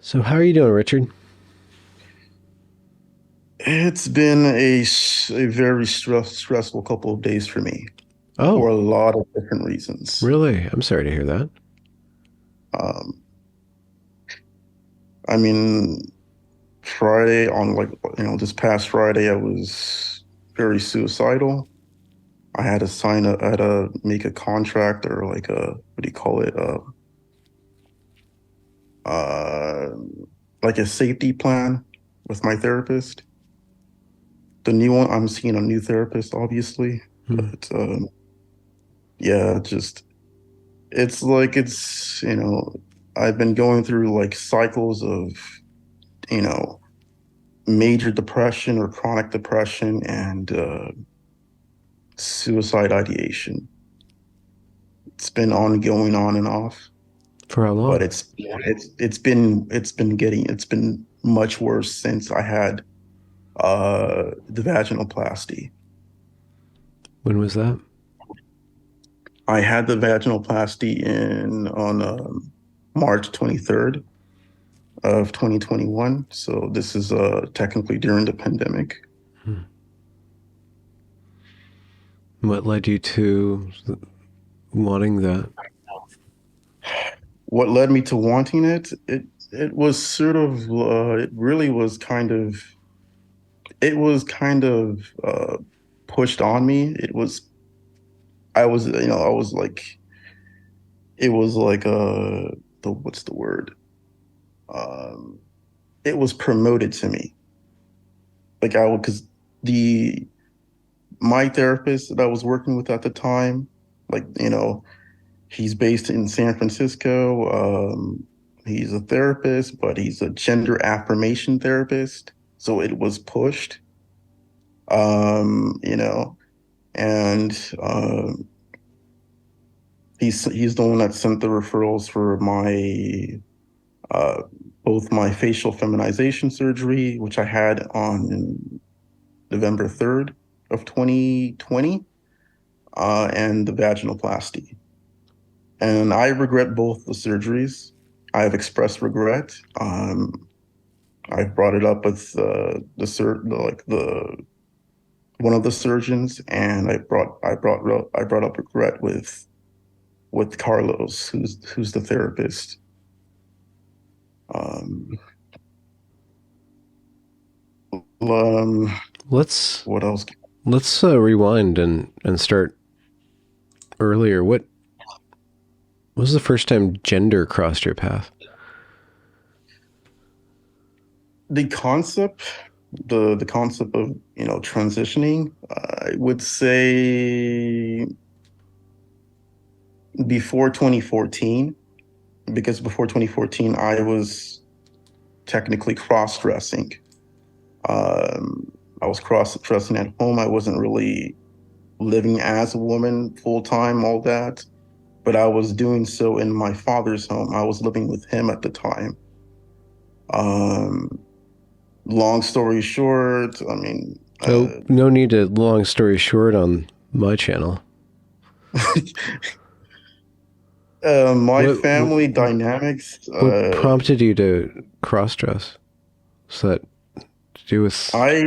So how are you doing, Richard? It's been a very stressful couple of days for me Oh, for a lot of different reasons. really? I'm sorry to hear that. Um, I mean, Friday on this past Friday, I was very suicidal. I had to make a contract or like what do you call it? Uh, like a safety plan with my therapist. The new one, I'm seeing a new therapist, obviously, Hmm. but yeah, just it's like I've been going through like cycles of, you know, major depression or chronic depression and suicide ideation. It's been ongoing on and off, For how but long? it's been much worse since I had the vaginoplasty. When was that? I had the vaginoplasty in on March 23rd of 2021. So this is technically during the pandemic. Hmm. What led you to wanting that? What led me to wanting it? It was sort of it really was kind of it was kind of pushed on me. I was I was like it was like the what's the word? Um it was promoted to me. Like I would because the my therapist that I was working with at the time, like, he's based in San Francisco. He's a therapist, but he's a gender affirmation therapist. So it was pushed, you know, and he's the one that sent the referrals for my uh, both my facial feminization surgery, which I had on November 3rd of 2020, and the vaginoplasty. And I regret both the surgeries. I have expressed regret. I brought it up with the one of the surgeons, and I brought up regret with Carlos, who's the therapist. Um, um, Let's what else? let's rewind and start earlier. What was the first time gender crossed your path? The concept, the concept of transitioning. I would say before 2014, because before 2014, I was technically cross-dressing. I was cross-dressing at home. I wasn't really living as a woman full time, all that, but I was doing so in my father's home. I was living with him at the time. Um, Long story short, I mean, Oh, no need to long story short on my channel. my What family dynamics. what prompted you to cross dress? Is that to do with? I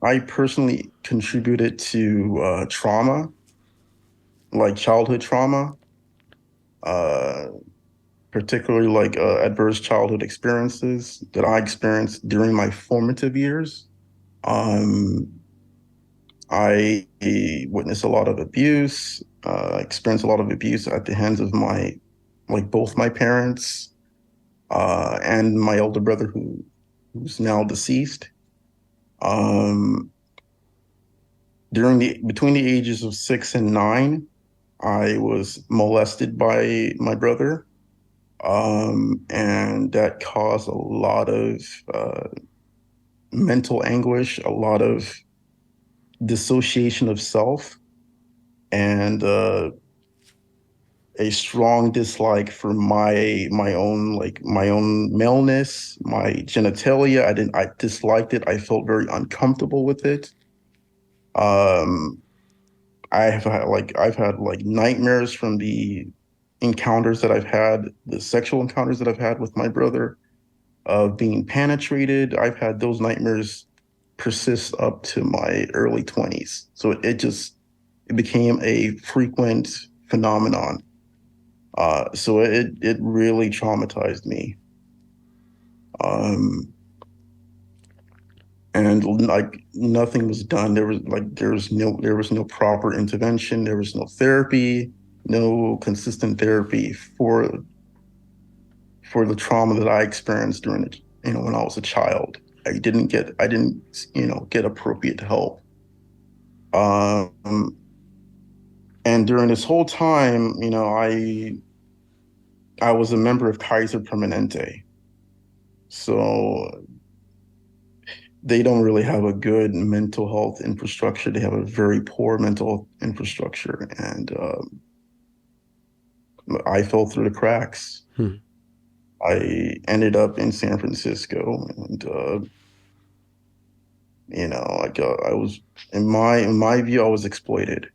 I personally contributed to trauma, like childhood trauma. Uh, Particularly like adverse childhood experiences that I experienced during my formative years. Um, I witnessed a lot of abuse, experienced a lot of abuse at the hands of like both my parents, and my older brother who's now deceased. Um, Between the ages of 6 and 9, I was molested by my brother. And that caused a lot of uh, mental anguish, a lot of dissociation of self, and a strong dislike for my own maleness, my genitalia. I disliked it. I felt very uncomfortable with it. Um, I've had like nightmares from the the sexual encounters that I've had with my brother. of being penetrated. I've had those nightmares persist up to my early 20s. So it became a frequent phenomenon. So it really traumatized me. Um, and like nothing was done. There was no proper intervention. There was no therapy, no consistent therapy for the trauma that I experienced during it, when I was a child. I didn't, get appropriate help. Um, and during this whole time, I was a member of Kaiser Permanente. So they don't really have a good mental health infrastructure. They have a very poor mental health infrastructure. And I fell through the cracks. Hmm. I ended up in San Francisco and I was in my view, I was exploited.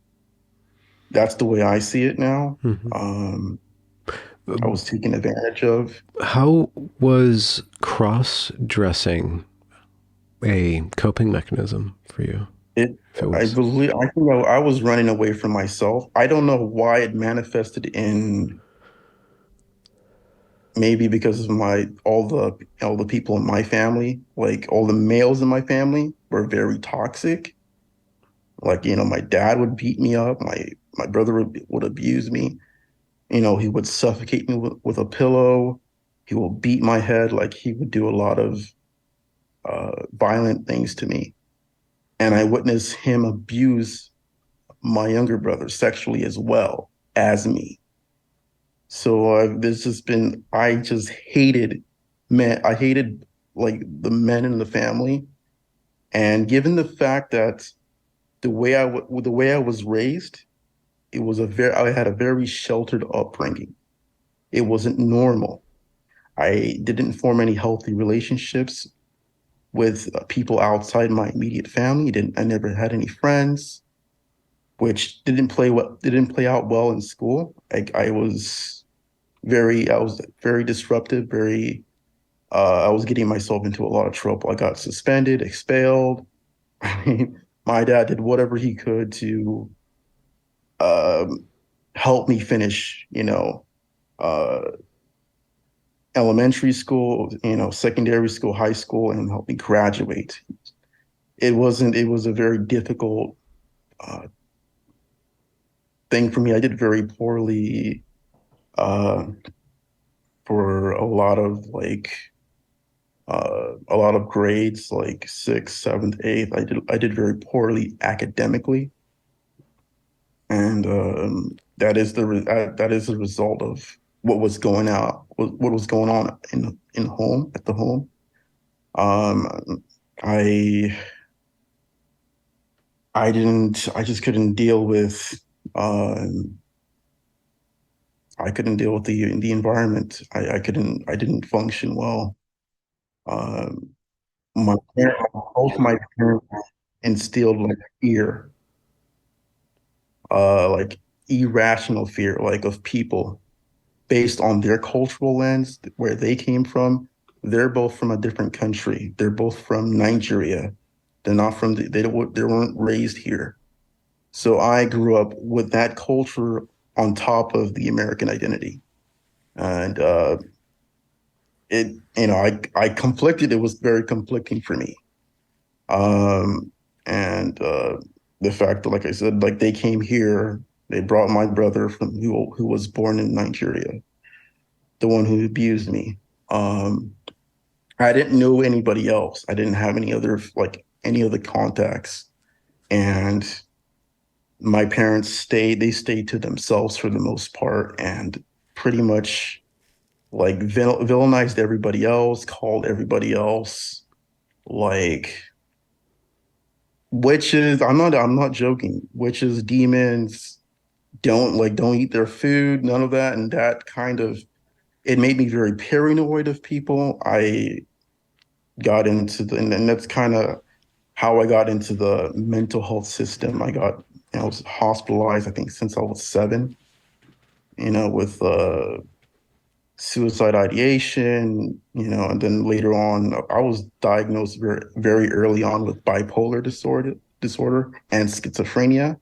That's the way I see it now. Hmm. Um, I was taken advantage of. How was cross dressing a coping mechanism for you? It, If it I was. believe, I think I was running away from myself. I don't know why it manifested in maybe because of all the people in my family, like all the males in my family were very toxic. Like, my dad would beat me up. My brother would abuse me. He would suffocate me with a pillow. He will beat my head. Like he would do a lot of violent things to me. And I witnessed him abuse my younger brother sexually as well as me. So I just hated men. I hated like the men in the family. And given the fact that the way I was raised, I had a very sheltered upbringing. It wasn't normal. I didn't form any healthy relationships with people outside my immediate family. I never had any friends, which didn't play out well in school. I was very disruptive, I was getting myself into a lot of trouble. I got suspended, expelled. I mean, my dad did whatever he could to um, help me finish, uh, elementary school, secondary school, high school, and help me graduate. It was a very difficult uh, thing for me. I did very poorly uh, for a lot of grades, like sixth, seventh, eighth. I did very poorly academically, and that is the result of what was going on in home at the home. Um, I I just couldn't deal with um, I couldn't deal with the environment. I didn't function well. Um, Both my parents instilled like fear, like irrational fear, like of people based on their cultural lens, where they came from. They're both from a different country. They're both from Nigeria. They're not from they weren't raised here. So I grew up with that culture on top of the American identity. And I conflicted. It was very conflicting for me. And the fact that, like I said, like they came here, they brought my brother who was born in Nigeria, the one who abused me. Um, I didn't know anybody else. I didn't have any other contacts. And my parents they stayed to themselves for the most part and pretty much like villainized everybody else, called everybody else like witches. I'm not joking. Witches, demons, don't eat their food, none of that. And that kind of it made me very paranoid of people. I got into and that's kind of how I got into the mental health system. I was hospitalized, I think, since I was 7, with suicide ideation, and then later on, I was diagnosed very, very early on with bipolar disorder and schizophrenia,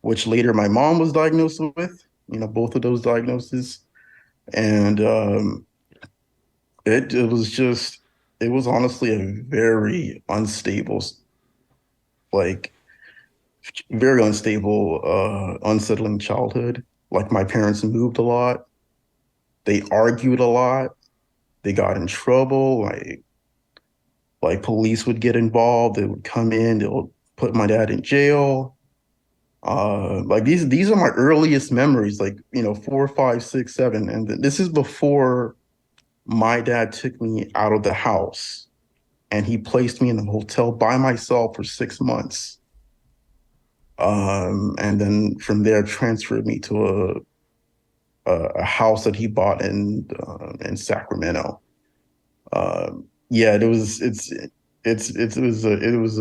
which later my mom was diagnosed with, both of those diagnoses. And it was just, it was honestly a very unstable, like, very unstable, unsettling childhood. Like, my parents moved a lot, they argued a lot, they got in trouble, like police would get involved, they would come in, they'll put my dad in jail. Like, these are my earliest memories, like, 4, 5, 6, 7, and this is before my dad took me out of the house and he placed me in a hotel by myself for 6 months. And then from there transferred me to a house that he bought in Sacramento. Yeah, it was a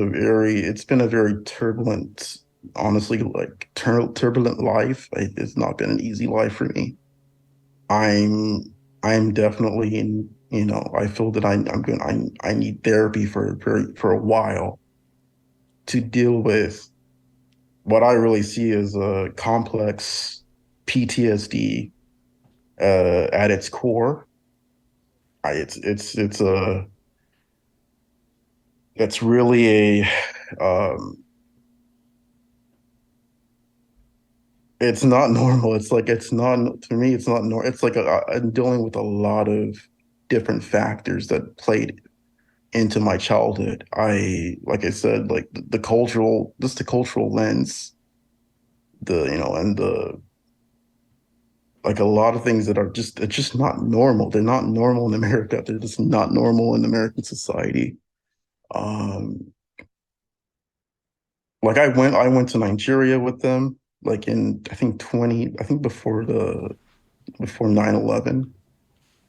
very, it's been a very turbulent, honestly, like turbulent life. It's not been an easy life for me. I'm I'm definitely in, I feel that I need therapy for a while to deal with what I really see as a complex PTSD at its core. It's a it's really a it's not normal. It's like it's not to me. It's not normal. It's like I'm dealing with a lot of different factors that played into my childhood. Like I said, like the cultural, just the cultural lens, and the like a lot of things that are just it's just not normal. They're not normal in America. They're just not normal in American society. Um, like I went to Nigeria with them, like in I think 20, I think before 9/11.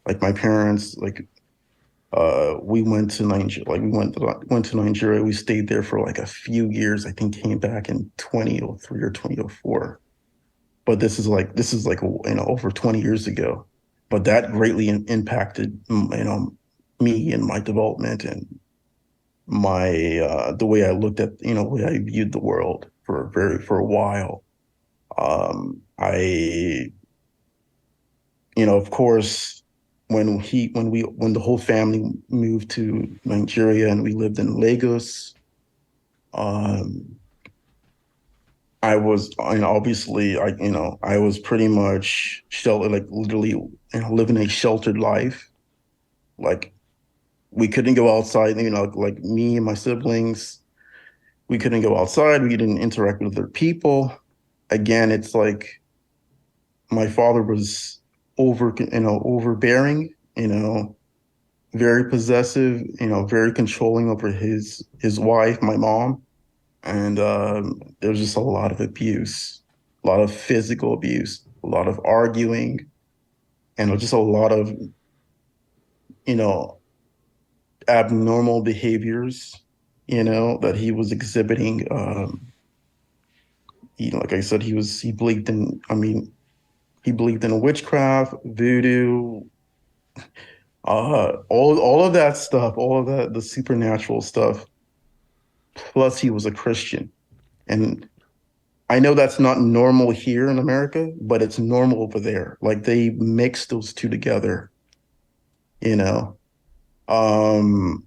Like my parents, like we went to Nigeria, like we went to Nigeria. We stayed there for like a few years. I think came back in 2003 or 2004. But this is like over 20 years ago. But that greatly impacted me and my development and my the way I looked at the way I viewed the world for a while. I of course, when the whole family moved to Nigeria and we lived in Lagos, um, I was, obviously, I was pretty much sheltered, like literally, living a sheltered life. Like we couldn't go outside, like me and my siblings, we couldn't go outside. We didn't interact with other people. Again, it's like my father was overbearing, very possessive, very controlling over his wife, my mom. And there was just a lot of abuse, a lot of physical abuse, a lot of arguing, and just a lot of, you know, abnormal behaviors, that he was exhibiting. Like I said, he believed in, I mean, he believed in witchcraft, voodoo, all of that stuff, all of that, the supernatural stuff. Plus, he was a Christian. And I know that's not normal here in America, but it's normal over there. Like they mix those two together, you know. Um,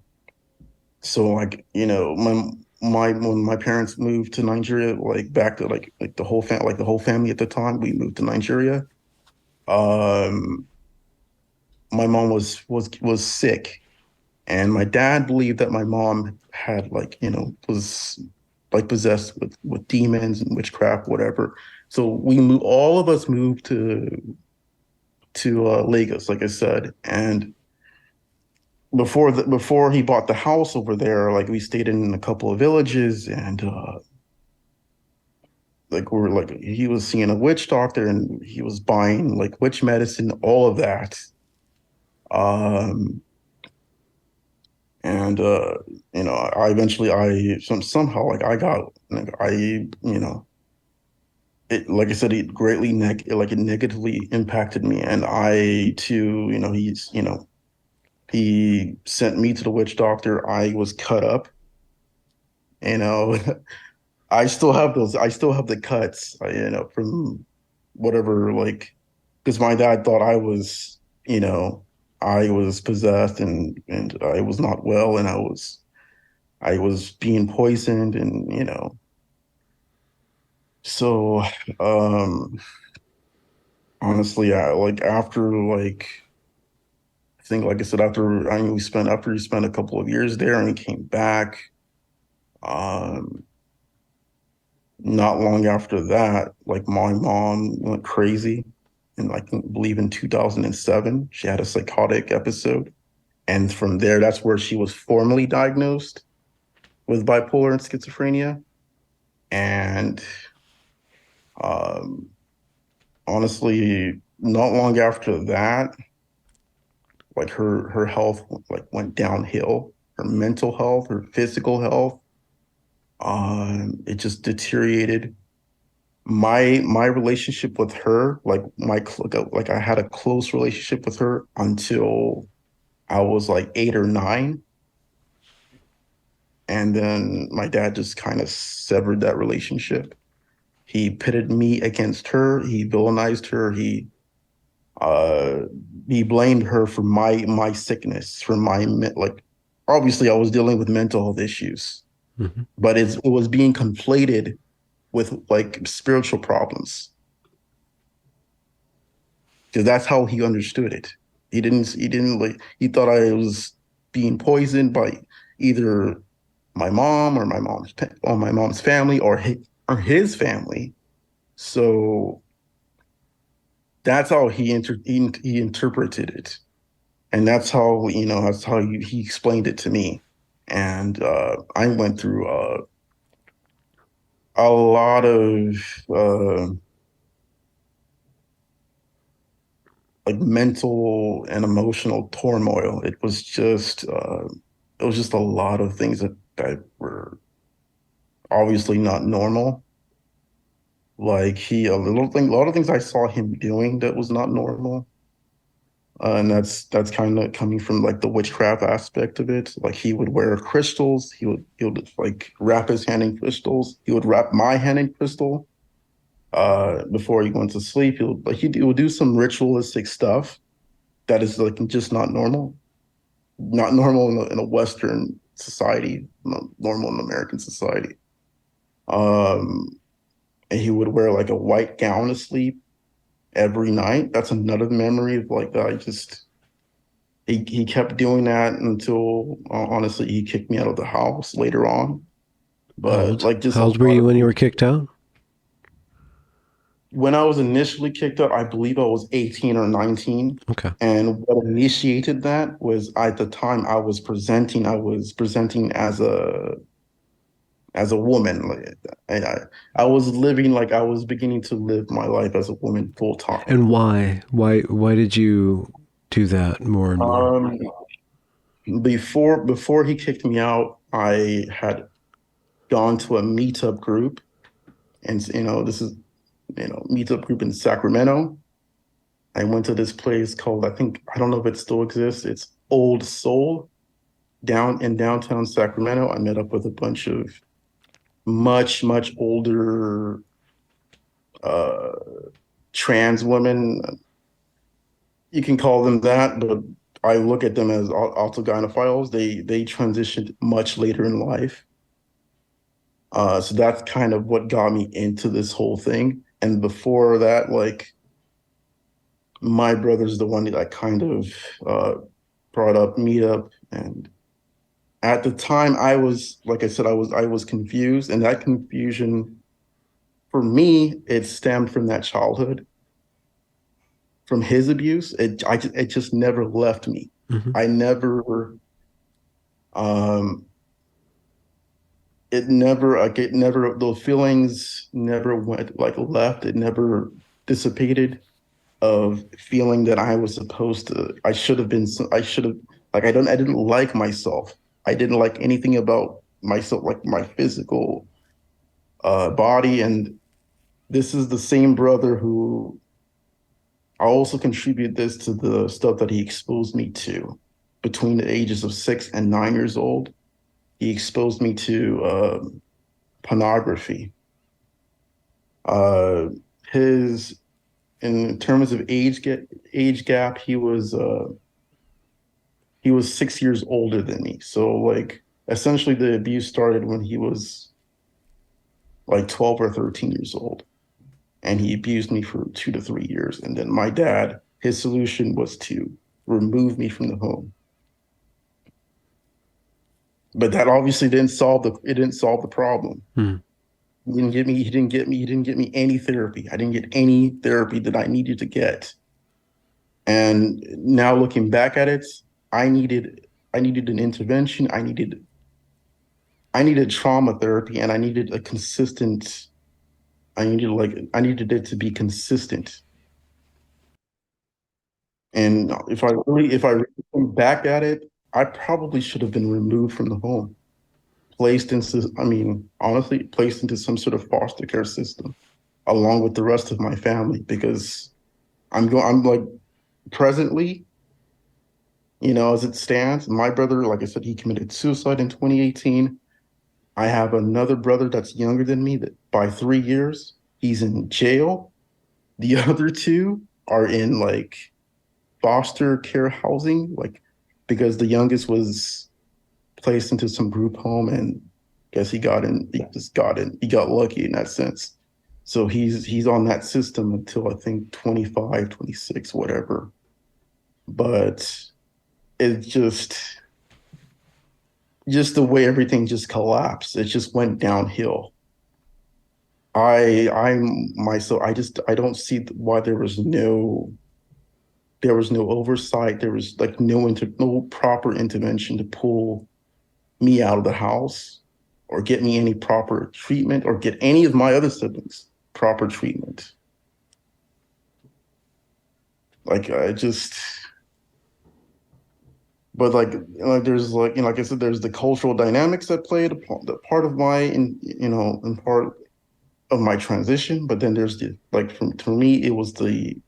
so like, when my parents moved to Nigeria, like back to like the whole family at the time, we moved to Nigeria. Um, my mom was sick, and my dad believed that my mom had was like possessed with demons and witchcraft, whatever. So all of us moved to Lagos, like I said, and before he bought the house over there, like we stayed in a couple of villages, and like we were like he was seeing a witch doctor, and he was buying like witch medicine, all of that. Um, and I eventually, somehow, like I got, like I, it, like I said, it negatively impacted me. And I too, he sent me to the witch doctor. I was cut up, you know. I still have those. I still have the cuts, from whatever, like, because my dad thought you know, I was possessed and I was not well, and I was being poisoned, and so um, honestly, I like after like I think, like I said, after he spent a couple of years there, and he came back. Um, Not long after that, like my mom went crazy, and I can believe in 2007, she had a psychotic episode. And from there, that's where she was formally diagnosed with bipolar and schizophrenia. And um, honestly, not long after that, like her health like went downhill. Her mental health, her physical health, it just deteriorated. My relationship with her, like I had a close relationship with her until I was like 8 or 9, and then my dad just kind of severed that relationship. He pitted me against her. He villainized her. Uh he blamed her for my sickness, for like, obviously I was dealing with mental health issues, Hmm. but it was being conflated with like spiritual problems, because that's how he understood it. He didn't like, he thought I was being poisoned by either my mom or my mom's family, or his family. So that's how he interpreted it, and that's how he explained it to me. And I went through a lot of uh, like mental and emotional turmoil. It was just a lot of things that were obviously not normal. Like a lot of things I saw him doing that was not normal. And that's kind of coming from like the witchcraft aspect of it. Like he would wear crystals. He would like wrap his hand in crystals. He would wrap my hand in crystal before he went to sleep. He would do some ritualistic stuff that is like just not normal in a Western society, not normal in American society. Um, and he would wear like a white gown to sleep every night. That's another memory of like I just he kept doing that until honestly he kicked me out of the house later on. How But old? like just How a old were lot you of when you were things. kicked out? When I was initially kicked out, I believe I was 18 or 19. Okay. And what initiated that was, at the time I was presenting as a woman. Like, I was living like I was beginning to live my life as a woman full time. And why? Why did you do that more and more? Um, before he kicked me out, I had gone to a meetup group, and this is meetup group in Sacramento. I went to this place called, I don't know if it still exists. It's Old Soul down in downtown Sacramento. I met up with a bunch of much older uh, trans women. You can call them that, but I look at them as autogynephiles. They transitioned much later in life. So that's kind of what got me into this whole thing. And before that, like, my brother's the one that I kind of uh, brought up meetup. And at the time, like I said, I was confused, and that confusion for me, it stemmed from that childhood, from his abuse. It just never left me. Hmm. I never um it never those feelings never went like left. It never dissipated, of feeling that I should have been, like, I didn't like myself. I didn't like anything about myself, like my physical body. And this is the same brother who I also contribute this to the stuff that he exposed me to between the ages of 6 and 9 years old. He exposed me to pornography. Uh, his in terms of age gap, he was 6 years older than me. So like essentially the abuse started when he was like 12 or 13 years old. And he abused me for 2 to 3 years. And then my dad, his solution was to remove me from the home. But that obviously didn't solve the problem. Hmm. He didn't get me any therapy. I didn't get any therapy that I needed to get. And now looking back at it, I needed I needed an intervention. I needed trauma therapy, and I needed it to be consistent. And if I really think back at it, I probably should have been removed from the home, honestly, placed into some sort of foster care system along with the rest of my family because I'm like presently, as it stands, my brother, like I said, he committed suicide in 2018. I have another brother that's younger than me that by 3 years, he's in jail. The other two are in like foster care housing, like because the youngest was placed into some group home and guess he got lucky in that sense. So he's on that system until I think 25, 26, whatever. But it's just the way everything just collapsed. It just went downhill. I'm myself. I don't see why there was no oversight. There was like no proper intervention to pull me out of the house or get me any proper treatment or get any of my other siblings proper treatment. Like I just, but there's like I said, there's the cultural dynamics that played the part of my in part of my transition. But then there's the like for me, it was the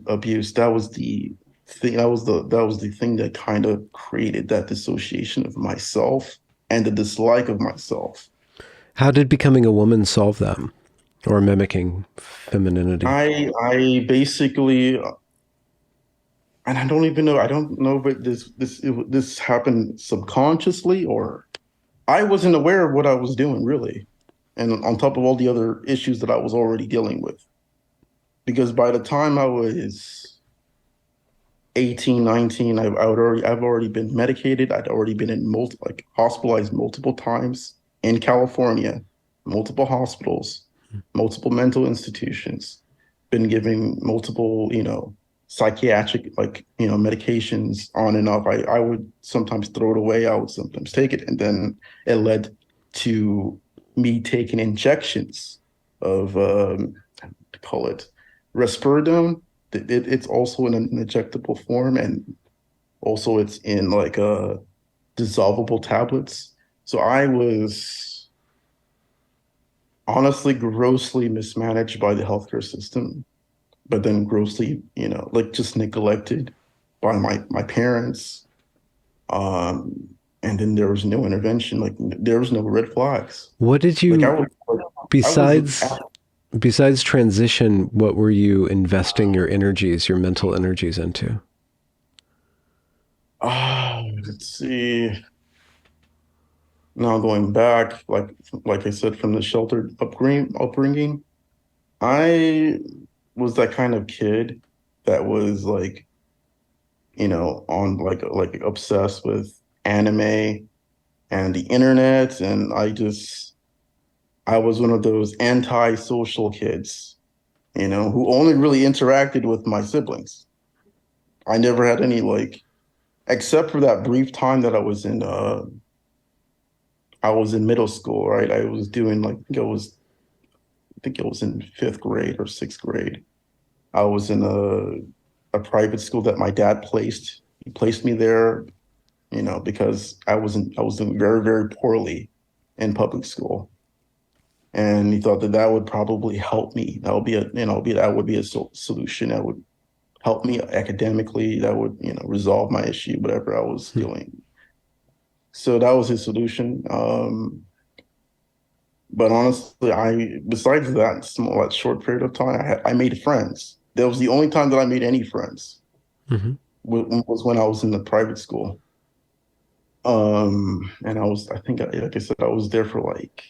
abuse. That was the thing that kind of created that dissociation of myself and the dislike of myself. How did becoming a woman solve that, or mimicking femininity? I basically, and I don't know if this happened subconsciously or I wasn't aware of what I was doing really, and on top of all the other issues that I was already dealing with, because by the time I was 18, 19, I've already been medicated. I'd already been in hospitalized multiple times in California, multiple hospitals, multiple mental institutions, been given multiple, psychiatric, medications on and off. I would sometimes throw it away. I would sometimes take it. And then it led to me taking injections of, to call it risperidone. It's also in an injectable form, and also it's in like dissolvable tablets. So I was honestly grossly mismanaged by the healthcare system, but then grossly, like just neglected by my parents. Um, and then there was no intervention, like there was no red flags. What did Like you, I was besides transition, what were you investing your energies, your mental energies into? let's see. Now going back, like I said, from the sheltered upbringing, I was that kind of kid that was like, on like obsessed with anime and the internet, and I was one of those anti-social kids, who only really interacted with my siblings. I never had any except for that brief time that I was in middle school, right? I was doing I think it was in fifth grade or sixth grade. I was in a private school that my dad placed. He placed me there, because I was doing very, very poorly in public school. and he thought that that would probably help me. That would be a, that would be a solution that would help me academically. That would, resolve my issue, whatever I was Hmm. doing. So that was his solution. But honestly, besides that small, that short period of time, I made friends. That was the only time that I made any friends. Hmm. Was when I was in the private school. And I think, like I said, I was there for like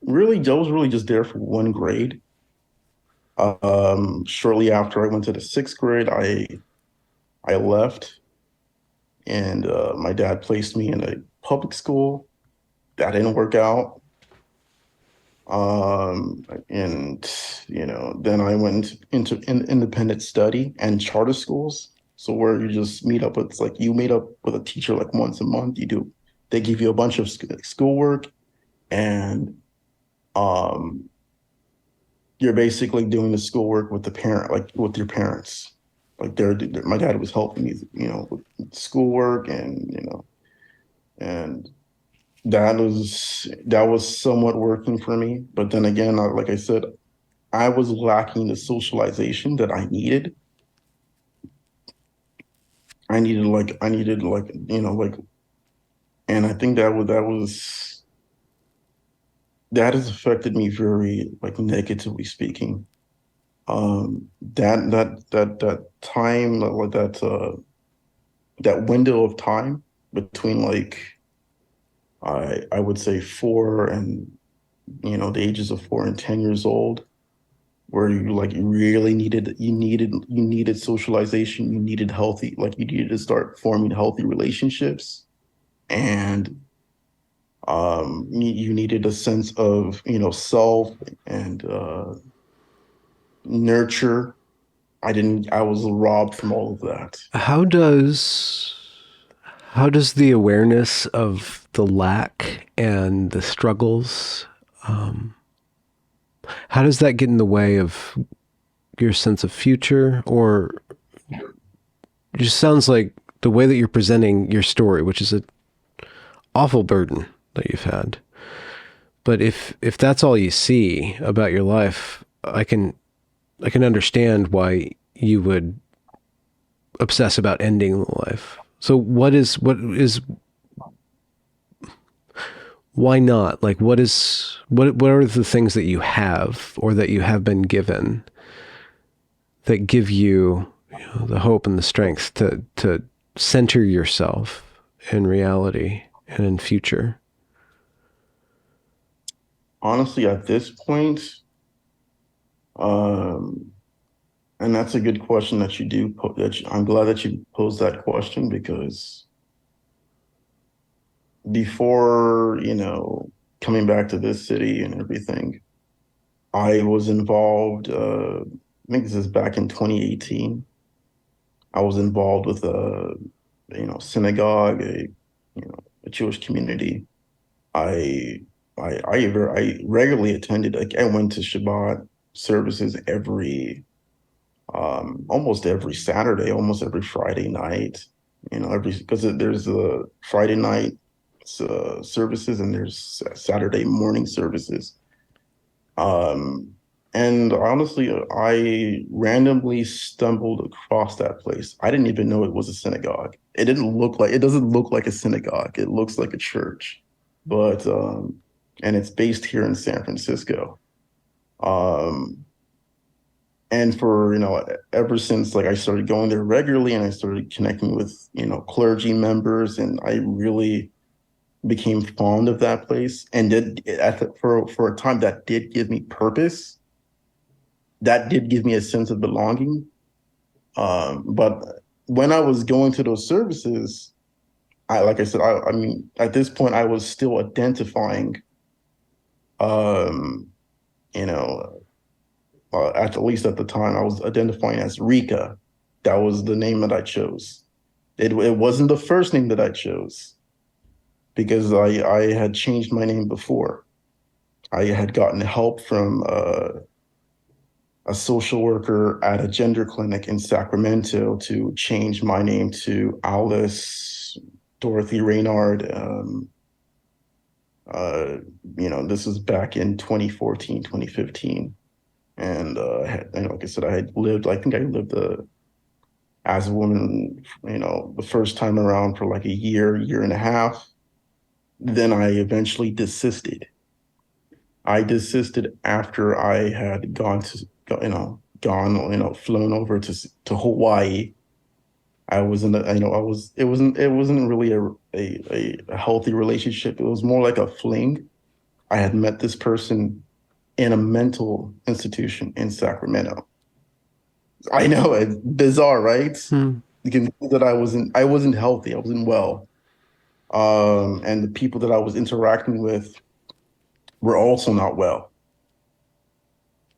really, I was really just there for one grade. Shortly after I went to the sixth grade, I left, and my dad placed me in a public school. That didn't work out. And then I went into independent study and charter schools. So where you just meet up with, it's like you meet up with a teacher like once a month. They give you a bunch of schoolwork, and um, you're basically doing the schoolwork with the parent, like with your parents. Like my dad was helping me, with schoolwork, and that was somewhat working for me. But then again, like I said, I was lacking the socialization that I needed. I needed like, and I think that has affected me very, like, negatively speaking. That time, like that window of time between, like, I would say four and, the ages of 4 and 10 years old, where you needed socialization, you needed healthy, like you needed to start forming healthy relationships, and you needed a sense of, self, and nurture. I was robbed from all of that. How does how does the awareness of the lack and the struggles, um, how does that get in the way of your sense of future? Or it just sounds like the way that you're presenting your story, which is an awful burden that you've had. But if that's all you see about your life, I can understand why you would obsess about ending the life. So what is why not? Like what are the things that you have or that you have been given that give you, the hope and the strength to center yourself in reality and in future? Honestly, at this point, um, and that's a good question that you do put. I'm glad that you posed that question, because before, coming back to this city and everything, I was involved. I think this is back in 2018. I was involved with synagogue, a Jewish community. I I regularly attended. Like, I went to Shabbat services almost every Saturday, almost every Friday night. Every because there's a Friday night services, and there's Saturday morning services. Um, and honestly, I randomly stumbled across that place. I didn't even know it was a synagogue. It doesn't look like a synagogue. It looks like a church, but and it's based here in San Francisco. Um, and for, ever since, like, I started going there regularly, and I started connecting with, clergy members, and I really became fond of that place. And for a time, that did give me purpose. That did give me a sense of belonging. But when I was going to those services, like I said, I mean, at this point, I was still identifying, um, you know, at least at the time, I was identifying as Rika. That was the name that I chose. It wasn't the first name that I chose, because I had changed my name before. I had gotten help from a social worker at a gender clinic in Sacramento to change my name to Alice Dorothy Reynard. Uh, this was back in 2014, 2015. And, like I said, I think I lived as a woman, the first time around for like a year and a half. Then I eventually desisted. I desisted after I had flown over to Hawaii. I was in a, it wasn't really a healthy relationship. It was more like a fling. I had met this person in a mental institution in Sacramento. I know it's bizarre, right? Hmm. You can see that I wasn't healthy. I wasn't well. And the people that I was interacting with were also not well.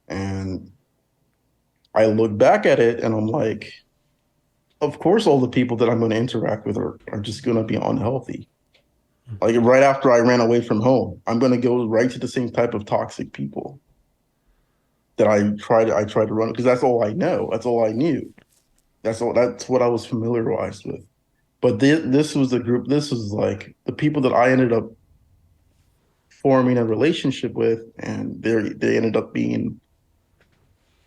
And I look back at it and I'm like, of course, all the people that I'm going to interact with are just going to be unhealthy. Like right after I ran away from home, I'm going to go right to the same type of toxic people that I try to run because that's all I know. That's all I knew. That's what I was familiarized with. But this was the group. This was like the people that I ended up forming a relationship with, and they ended up being,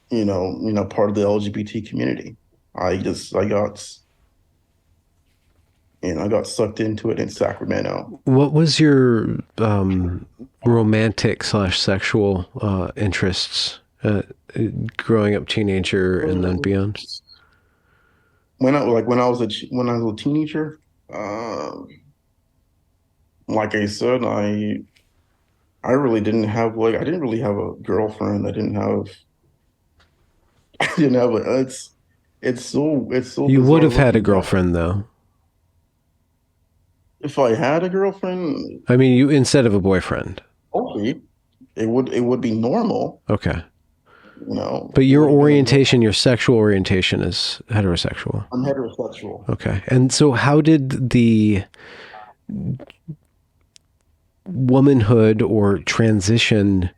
part of the LGBT community. I just I got sucked into it in Sacramento. What was your romantic slash sexual interests growing up, teenager, and then beyond? When I was a teenager, um, like I said, I really didn't have I didn't really have a girlfriend. I didn't have it's so You would bizarre have had a looking back. girlfriend, though. If I had a girlfriend, I mean, you instead of a boyfriend. okay, it would be normal, Okay. you know. But It your would have been a normal. orientation, your sexual orientation is heterosexual. I'm heterosexual. Okay. And so how did the womanhood or transition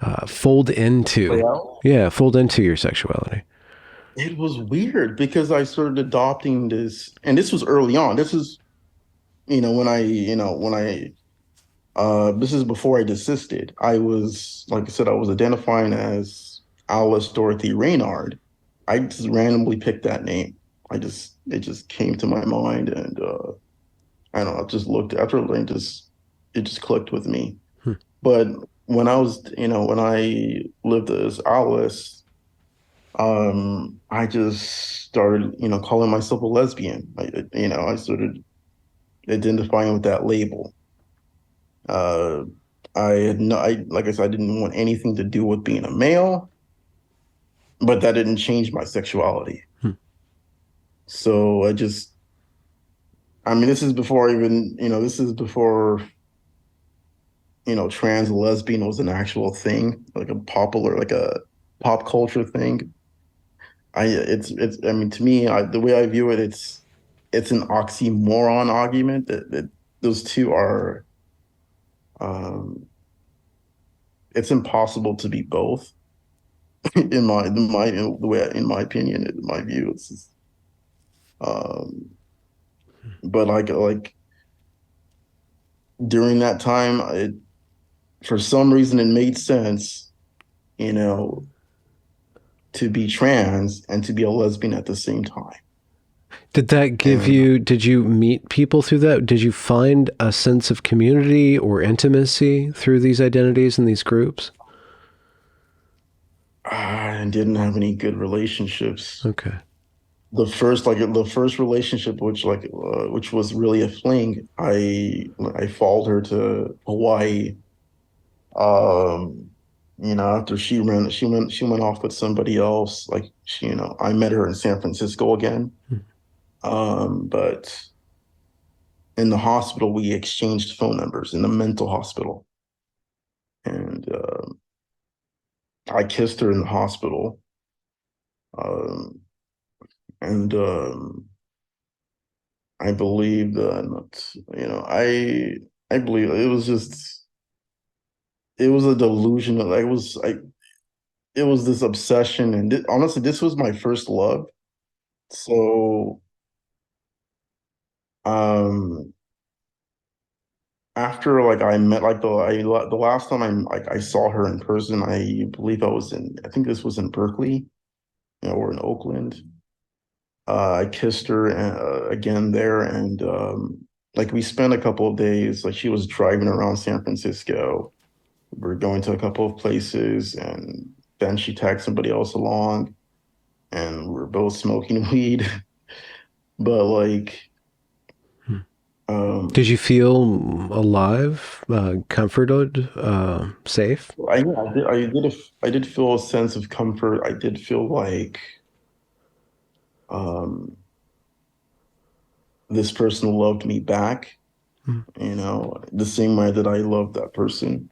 Play out. fold into your sexuality? It was weird because I started adopting this, and this was early on. This is, when I this is before I desisted. Like I said, I was identifying as Alice Dorothy Reynard. I just randomly picked that name. It just came to my mind, and I don't know. I just looked after it just clicked with me. Hmm. But when I lived as Alice, I just started, calling myself a lesbian. I started identifying with that label. Uh, like I said, I didn't want anything to do with being a male, but that didn't change my sexuality. Hmm. So I mean, this is before, trans lesbian was an actual thing, like a pop culture thing. I mean, to me, the way I view it, it's an oxymoron argument that those two are, um, it's impossible to be both. In my opinion, in my view, it's just, um, but during that time, for some reason it made sense, you know, to be trans and to be a lesbian at the same time. And Did you meet people through that? Did you find a sense of community or intimacy through these identities and these groups? I didn't have any good relationships. Okay. The first relationship, which was really a fling, I followed her to Hawaii. Um, after she went off with somebody else. I met her in San Francisco again. Hmm. But in the hospital, we exchanged phone numbers in the mental hospital, and I kissed her in the hospital. Um, and I believe that, I believe it was a delusion. It was this obsession, and honestly, this was my first love. So, um, after like I met like the last time I saw her in person, I believe I think this was in Berkeley, or in Oakland. I kissed her again there, and like we spent a couple of days. Like she was driving around San Francisco. We are going to a couple of places, and then she tagged somebody else along, and we're both smoking weed. But like, Hmm. Did um, you feel alive, comforted, safe? I did feel a sense of comfort. I did feel like um, this person loved me back, Hmm. the same way that I loved that person.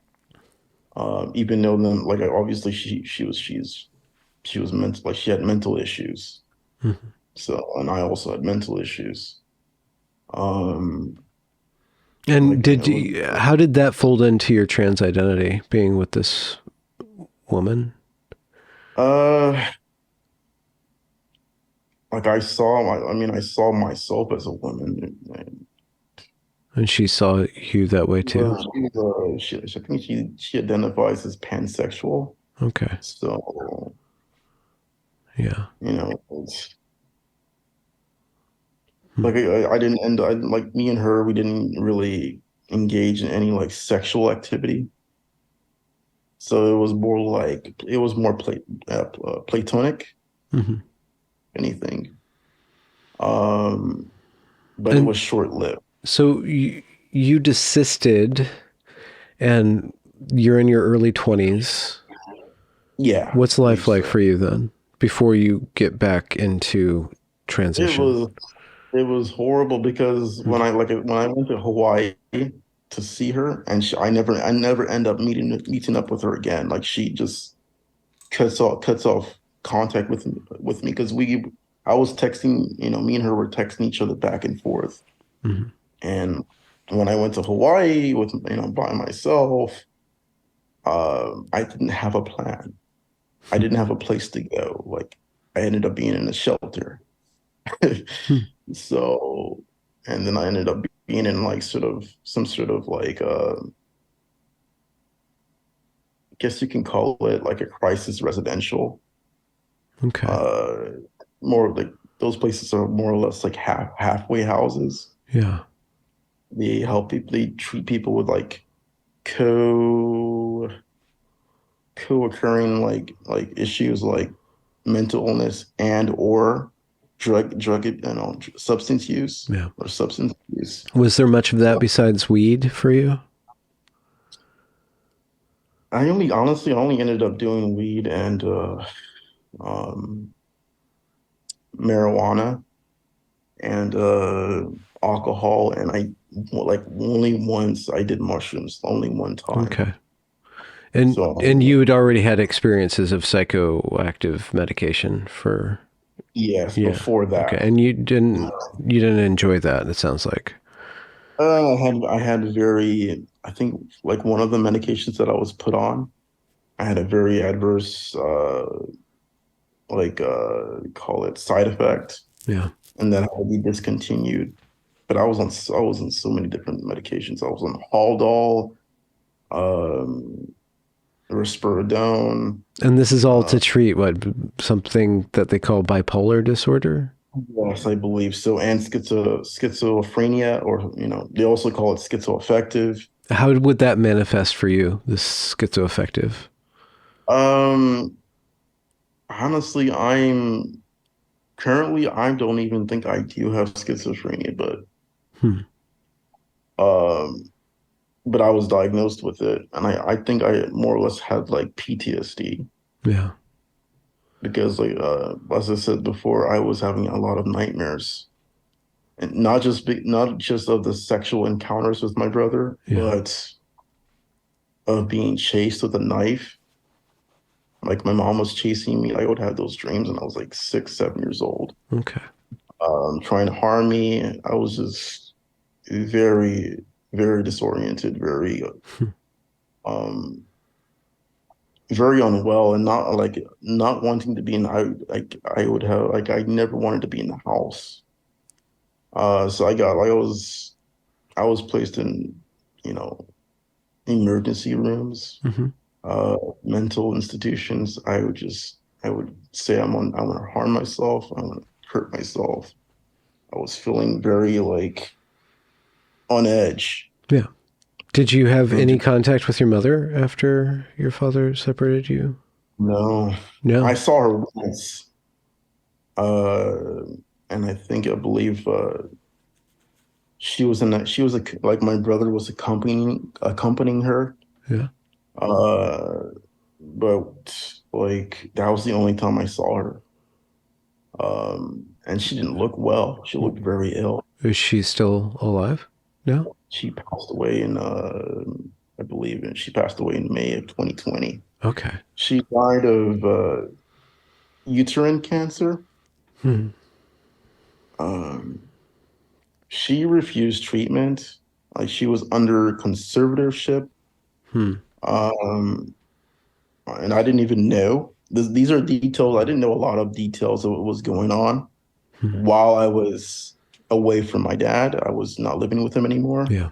Even though then, like obviously she was mental, like she had mental issues. Hmm. So, and I also had mental issues. Um, And like it was, how did that fold into your trans identity, being with this woman? uh, like I mean, I saw myself as a woman. And, And she saw you that way too? I think she identifies as pansexual. Okay. So, Yeah. it's Hmm. like I didn't end. I like me and her. We didn't really engage in any like sexual activity. So it was more platonic, Hmm. anything. Um, but it And was short-lived. so you desisted and you're in your early 20s. Yeah, I What's believe life like so. for you then before you get back into It transition? was it was horrible because Hmm. when I went to Hawaii to see her, and I never end up meeting up with her again. Like she just cuts off contact with me because we I was texting, me and her were texting each other back and forth. Hmm. And when I went to Hawaii with by myself, I didn't have a plan. I didn't have a place to go. Like I ended up being in a shelter. Hmm. So, and then I ended up being in like some sort of like I guess you can call it like a crisis residential. Okay. Uh, More like those places are more or less like halfway houses. Yeah. They treat people with like co co-occurring like issues like mental illness and or substance use Yeah. or substance use. Was there much of that So besides weed for you? I only ended up doing weed and um marijuana and alcohol, and I like only once I did mushrooms, only one time. Okay. And So you had already had experiences of psychoactive medication for yes, yeah. before Okay. that. And you didn't enjoy that, it sounds like. I had very, I think like one of the medications that I was put on, I had a very adverse call it side effect, Yeah. and that had to be discontinued. But I was on so many different medications. I was on Haldol, um, risperidone. And this is all Uh, to treat what something that they call bipolar disorder. yes, I believe so, and schizophrenia, or they also call it schizoaffective. How would that manifest for you, this schizoaffective? Um, Honestly, I don't even think I do have schizophrenia, Hmm. um, but I was diagnosed with it, and I think I more or less had like PTSD Yeah. because like as I said before, I was having a lot of nightmares, and not just of the sexual encounters with my brother, Yeah. but of being chased with a knife. Like my mom was chasing me. I would have those dreams, and I was like 6, 7 years old, Okay. trying to harm me. I was just very, very disoriented, Hmm. um, very unwell, and not wanting to be in. I would have like I never wanted to be in the house. So I was placed you know, emergency rooms, Hmm. mental institutions. I would say I want to harm myself. I want to hurt myself. I was feeling very like on edge. Yeah. Did you have And any contact with your mother after your father separated you? no, I No. saw her once, uh, and I believe she was in that. She was like my brother was accompanying her. Yeah. Uh, but like that was the only time I saw her. And she didn't look well. She looked very ill. Is she still alive? No. She passed away in I believe she passed away in May of 2020. Okay. She died of uterine cancer. Hmm. Um, she refused treatment. Like she was under conservatorship. Hmm. Um, and I didn't even know. These are details. I didn't know a lot of details of what was going on Hmm. while I was away from my dad. I was not living with him anymore. Yeah.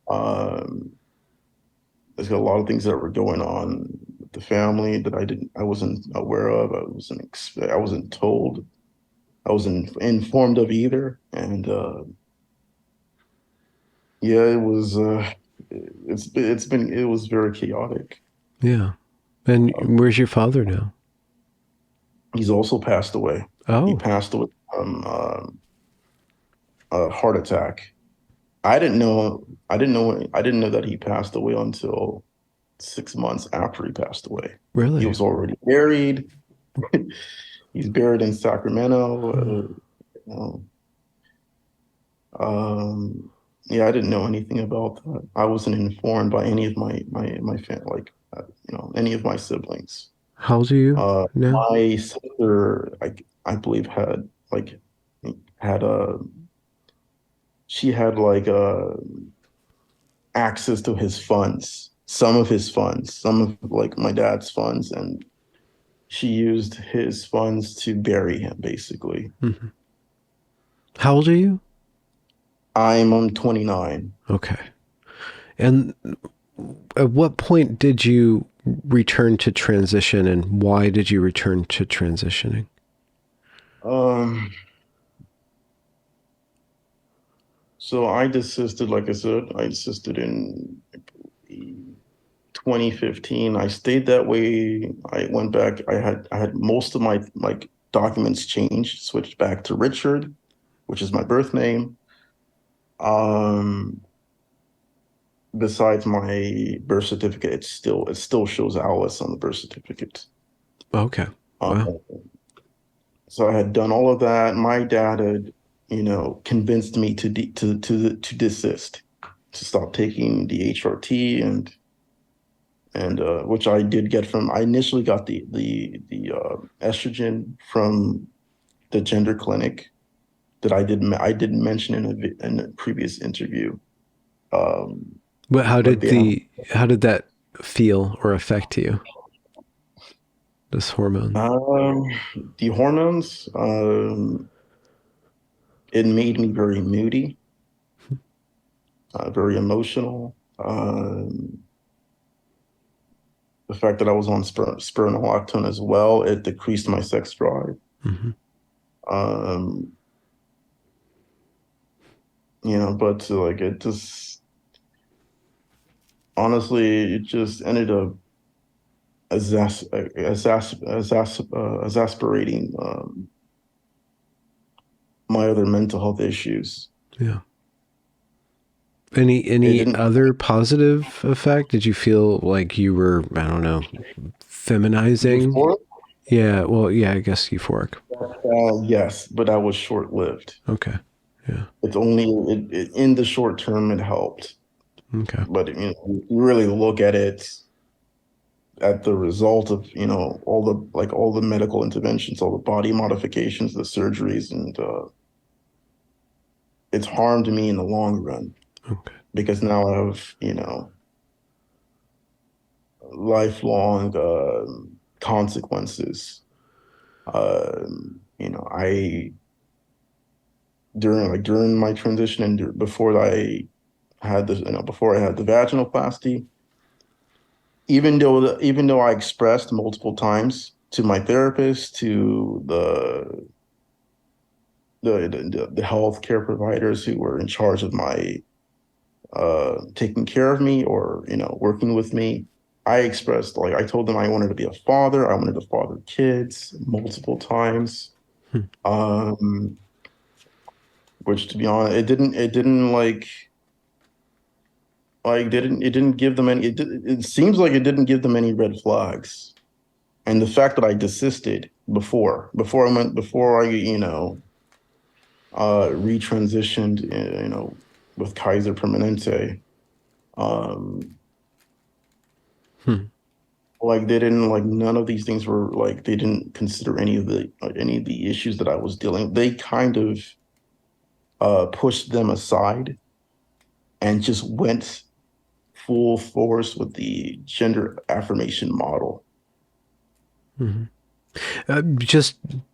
Um, there's a lot of things that were going on with the family that I wasn't aware of. I wasn't told. I wasn't informed of either. And yeah, it was very chaotic. Yeah. And where's your father now? He's also passed away. He Oh, passed away from a heart attack. I didn't know. I didn't know that he passed away until 6 months after he passed away. He really? was already buried. He's buried in Hmm. Sacramento. You know, yeah, I didn't know anything about that. I wasn't informed by any of my family, like any of my siblings. How old are you now? My sister, I believe, had a she had access to his funds, some of his funds, some of like my dad's funds, and she used his funds to bury him, basically. Hmm. How old are you? I'm 29. Okay. And at what point did you return to transition and why did you return to transitioning? Um, so I desisted, like I said, I desisted in 2015. I stayed that way. I went back. I had most of my like documents changed, switched back to Richard, which is my birth name. Um, besides my birth certificate, it still shows Alice on the birth certificate. Okay. Um, Wow. so I had done all of that. My dad had, convinced me to desist, to stop taking the HRT and which I did get from. I initially got the estrogen from the gender clinic that I didn't mention in a previous interview. Um, But like they have how did that feel or affect you? This hormone. um, the hormones. It made me very moody, very emotional. The fact that I was on spironolactone as well, it decreased my sex drive. Hmm. Um, but like it just honestly, it just ended up exasperating my other mental health issues. Yeah. It Any didn't. other positive effect? Did you feel like you were, I don't know, feminizing? Euphoric? Yeah, well, yeah, I guess euphoric. Yes, but that was short-lived. Okay. Yeah. It's only in the short term it helped, Okay. but you really look at it at the result of all the medical interventions, all the body modifications, the surgeries, and it's harmed me in the long run Okay. because now I have lifelong consequences. I during my transition and before I had this, before I had the vaginoplasty, even though I expressed multiple times to my therapist, to the healthcare providers who were in charge of my taking care of me, or working with me, I expressed, like, I told them I wanted to be a father. I wanted to father kids multiple times. Hmm. Um, which, to be honest, it didn't it didn't give them any, it seems like it didn't give them any red flags. And the fact that I desisted before I retransitioned, with Kaiser Permanente, um Hmm. like, they didn't, like, none of these things were, like, they didn't consider any of the issues that I was dealing. They kind of pushed them aside and just went full force with the gender affirmation model. Mhm.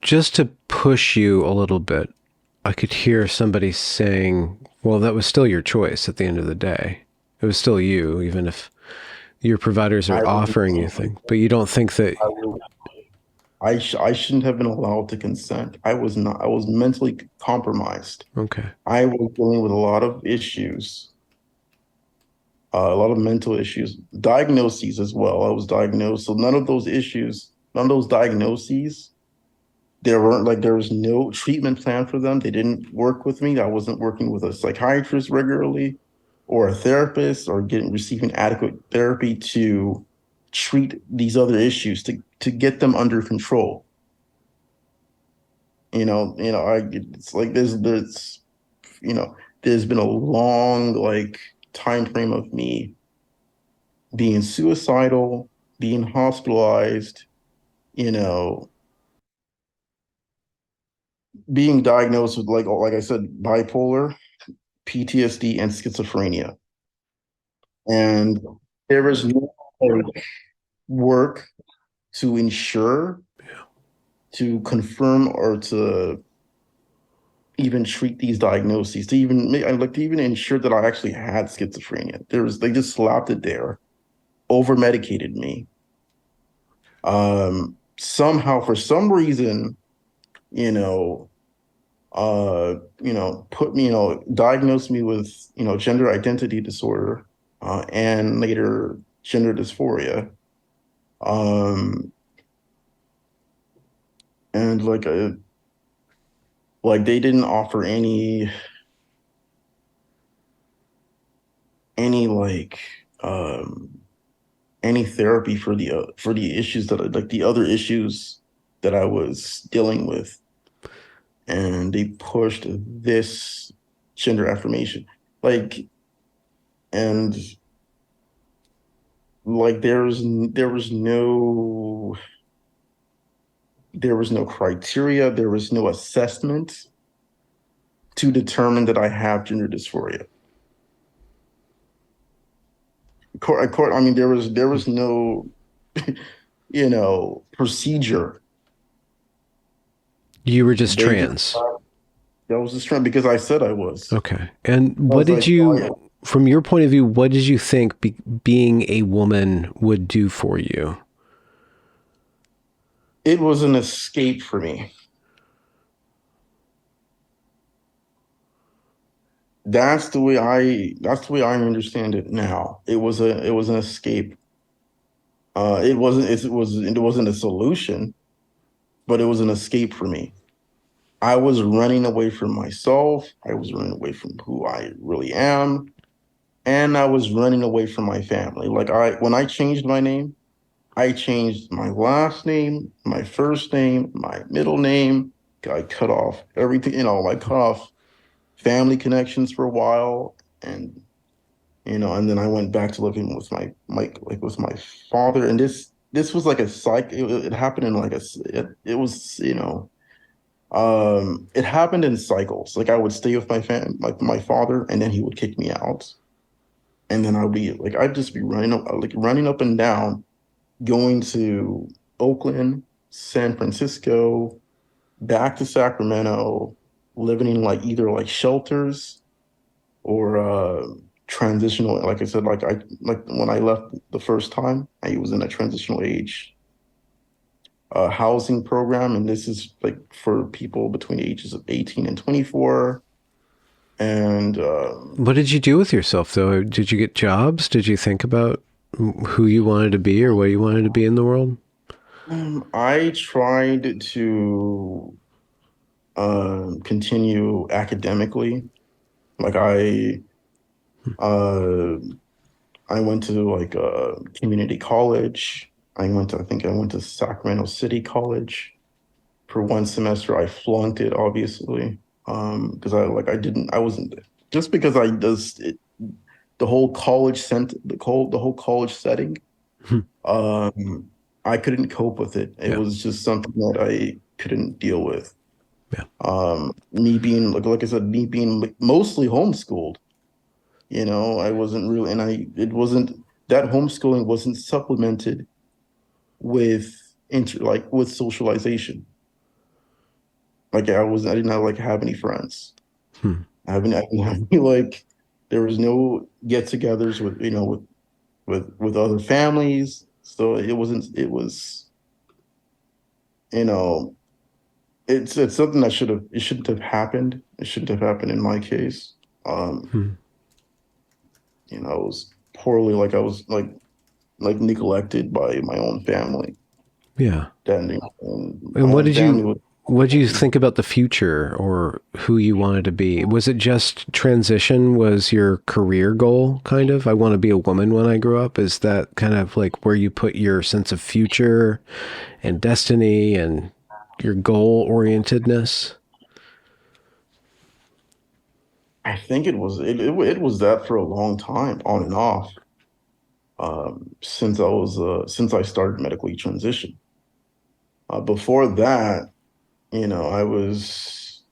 Just to push you a little bit, I could hear somebody saying, "Well, that was still your choice at the end of the day. It was still you, even if your providers I are really offering you don't think things." But you don't think that. I really I shouldn't have been allowed to consent. I was not. I was mentally compromised. Okay. I was dealing with a lot of issues, a lot of mental issues, diagnoses as well. I was diagnosed, so none of those diagnoses, there was no treatment plan for them. They didn't work with me. I wasn't working with a psychiatrist regularly, or a therapist, or receiving adequate therapy to treat these other issues, to get them under control. It's like you know, there's been a long, like, time frame of me being suicidal, being hospitalized, you know, being diagnosed with, like I said, bipolar, PTSD, and schizophrenia. And there was no, like, work to ensure, to confirm, or to even treat these diagnoses, to even ensure that I actually had schizophrenia. They just slapped it there, over medicated me. Somehow, for some reason, you know, diagnosed me with, gender identity disorder, and later gender dysphoria. Um, and like they didn't offer any um any therapy for the issues the other issues that I was dealing with, and they pushed this gender affirmation, like, and like there was no criteria, there was no assessment to determine that I have gender dysphoria. I mean, there was no procedure. You were just They just trans. That was the trend, because I said I was. Okay. And what Because did from your point of view, what did you think being a woman would do for you? it was an escape for me. That's the way I understand it now. It was an escape. It wasn't a solution, but it was an escape for me. I was running away from myself. I was running away from who I really am, and I was running away from my family. When I changed my name, I changed my last name, my first name, my middle name. I cut off everything, I cut off family connections for a while, and then I went back to living with with my father. And this was like a it happened in it was, it happened in cycles. Like, I would stay with my father, and then he would kick me out. And then I'd just be running up and down, going to Oakland, San Francisco, back to Sacramento, living in, like, either like shelters, or transitional, like I said, like when I left the first time, I was in a transitional age housing program, and this is like for people between the ages of 18 and 24. And What did you do with yourself, though? Did you get jobs? Did you think about who you wanted to be or what you wanted to be in the world? I tried to continue academically. Like uh, I went to like a community college. I think I went to Sacramento City College for one semester. I flunked it, obviously, because I wasn't just because I does it, the whole the whole college setting. Hmm. Um, I couldn't cope with it. It Yeah. was just something that I couldn't deal with. Yeah. Me being like I said, me being like, mostly homeschooled. I wasn't really, and I it wasn't that homeschooling wasn't supplemented with with socialization. Like I did not like have any friends. Hmm. I didn't have any like there was no get-togethers with with other families. So it was you know it's something that it shouldn't have happened. It shouldn't have happened in my case. Um, Hmm. I was poorly like I was like neglected by my own family. Yeah. That my And own family was what did you think about the future or who you wanted to be? Was it just transition was your career goal, kind of? I want to be a woman when I grow up. Is that kind of like where you put your sense of future and destiny and your goal orientedness? I think it was that for a long time, on and off, since I started medically transition. Before that, I was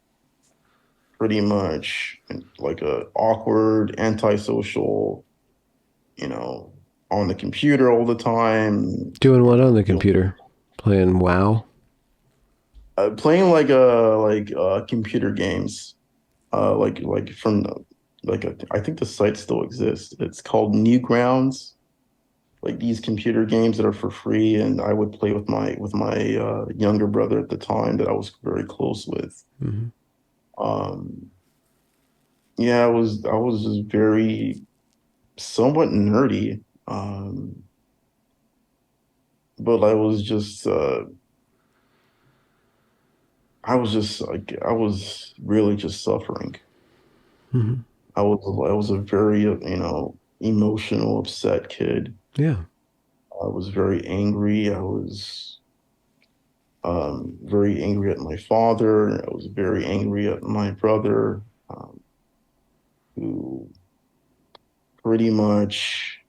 pretty much like a awkward, antisocial, you know, on the computer all the time, Doing what on the you know, computer? Playing WoW? playing computer games, like from I think the site still exists. It's called Newgrounds. Like these computer games that are for free, and I would play with my younger brother at the time that I was very close with. Hmm. Um, yeah, I was just very somewhat nerdy, but I was really just suffering. Hmm. I was a very emotional, upset kid. Yeah. I was very angry. I was very angry at my father. I was very angry at my brother, who pretty much,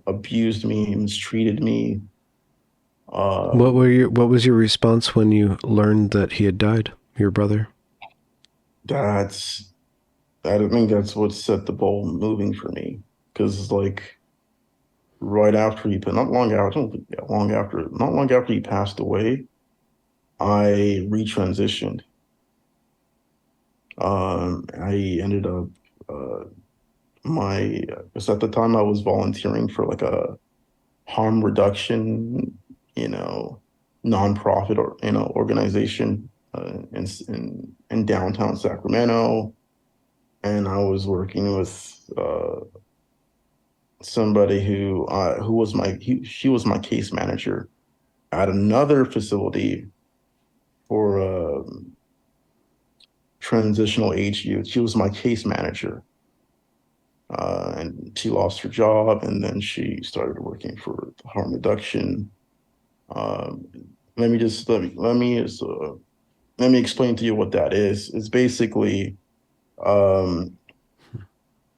abused me, mistreated me. What was your response when you learned that he had died, your brother? That's, I don't think that's what set the ball moving for me. Because like right after not long after, I don't think not long after he passed away, I retransitioned. I ended up, uh, because at the time I was volunteering for like a harm reduction, you know, nonprofit or organization in downtown Sacramento, and I was working with somebody who was she was my case manager at another facility for transitional age youth. She was my case manager. And she lost her job, and then she started working for harm reduction. Um, let me explain to you what that is. It's basically um,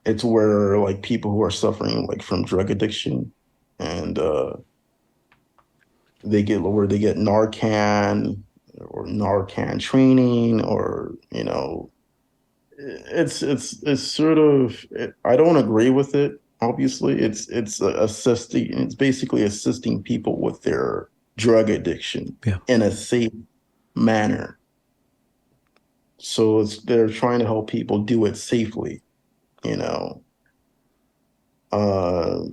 it's where like people who are suffering like from drug addiction, and they get Narcan or Narcan training, or it's sort of I don't agree with it. Obviously, it's assisting. It's basically assisting people with their drug addiction Yeah. in a safe manner. So they're trying to help people do it safely. you know. Uh,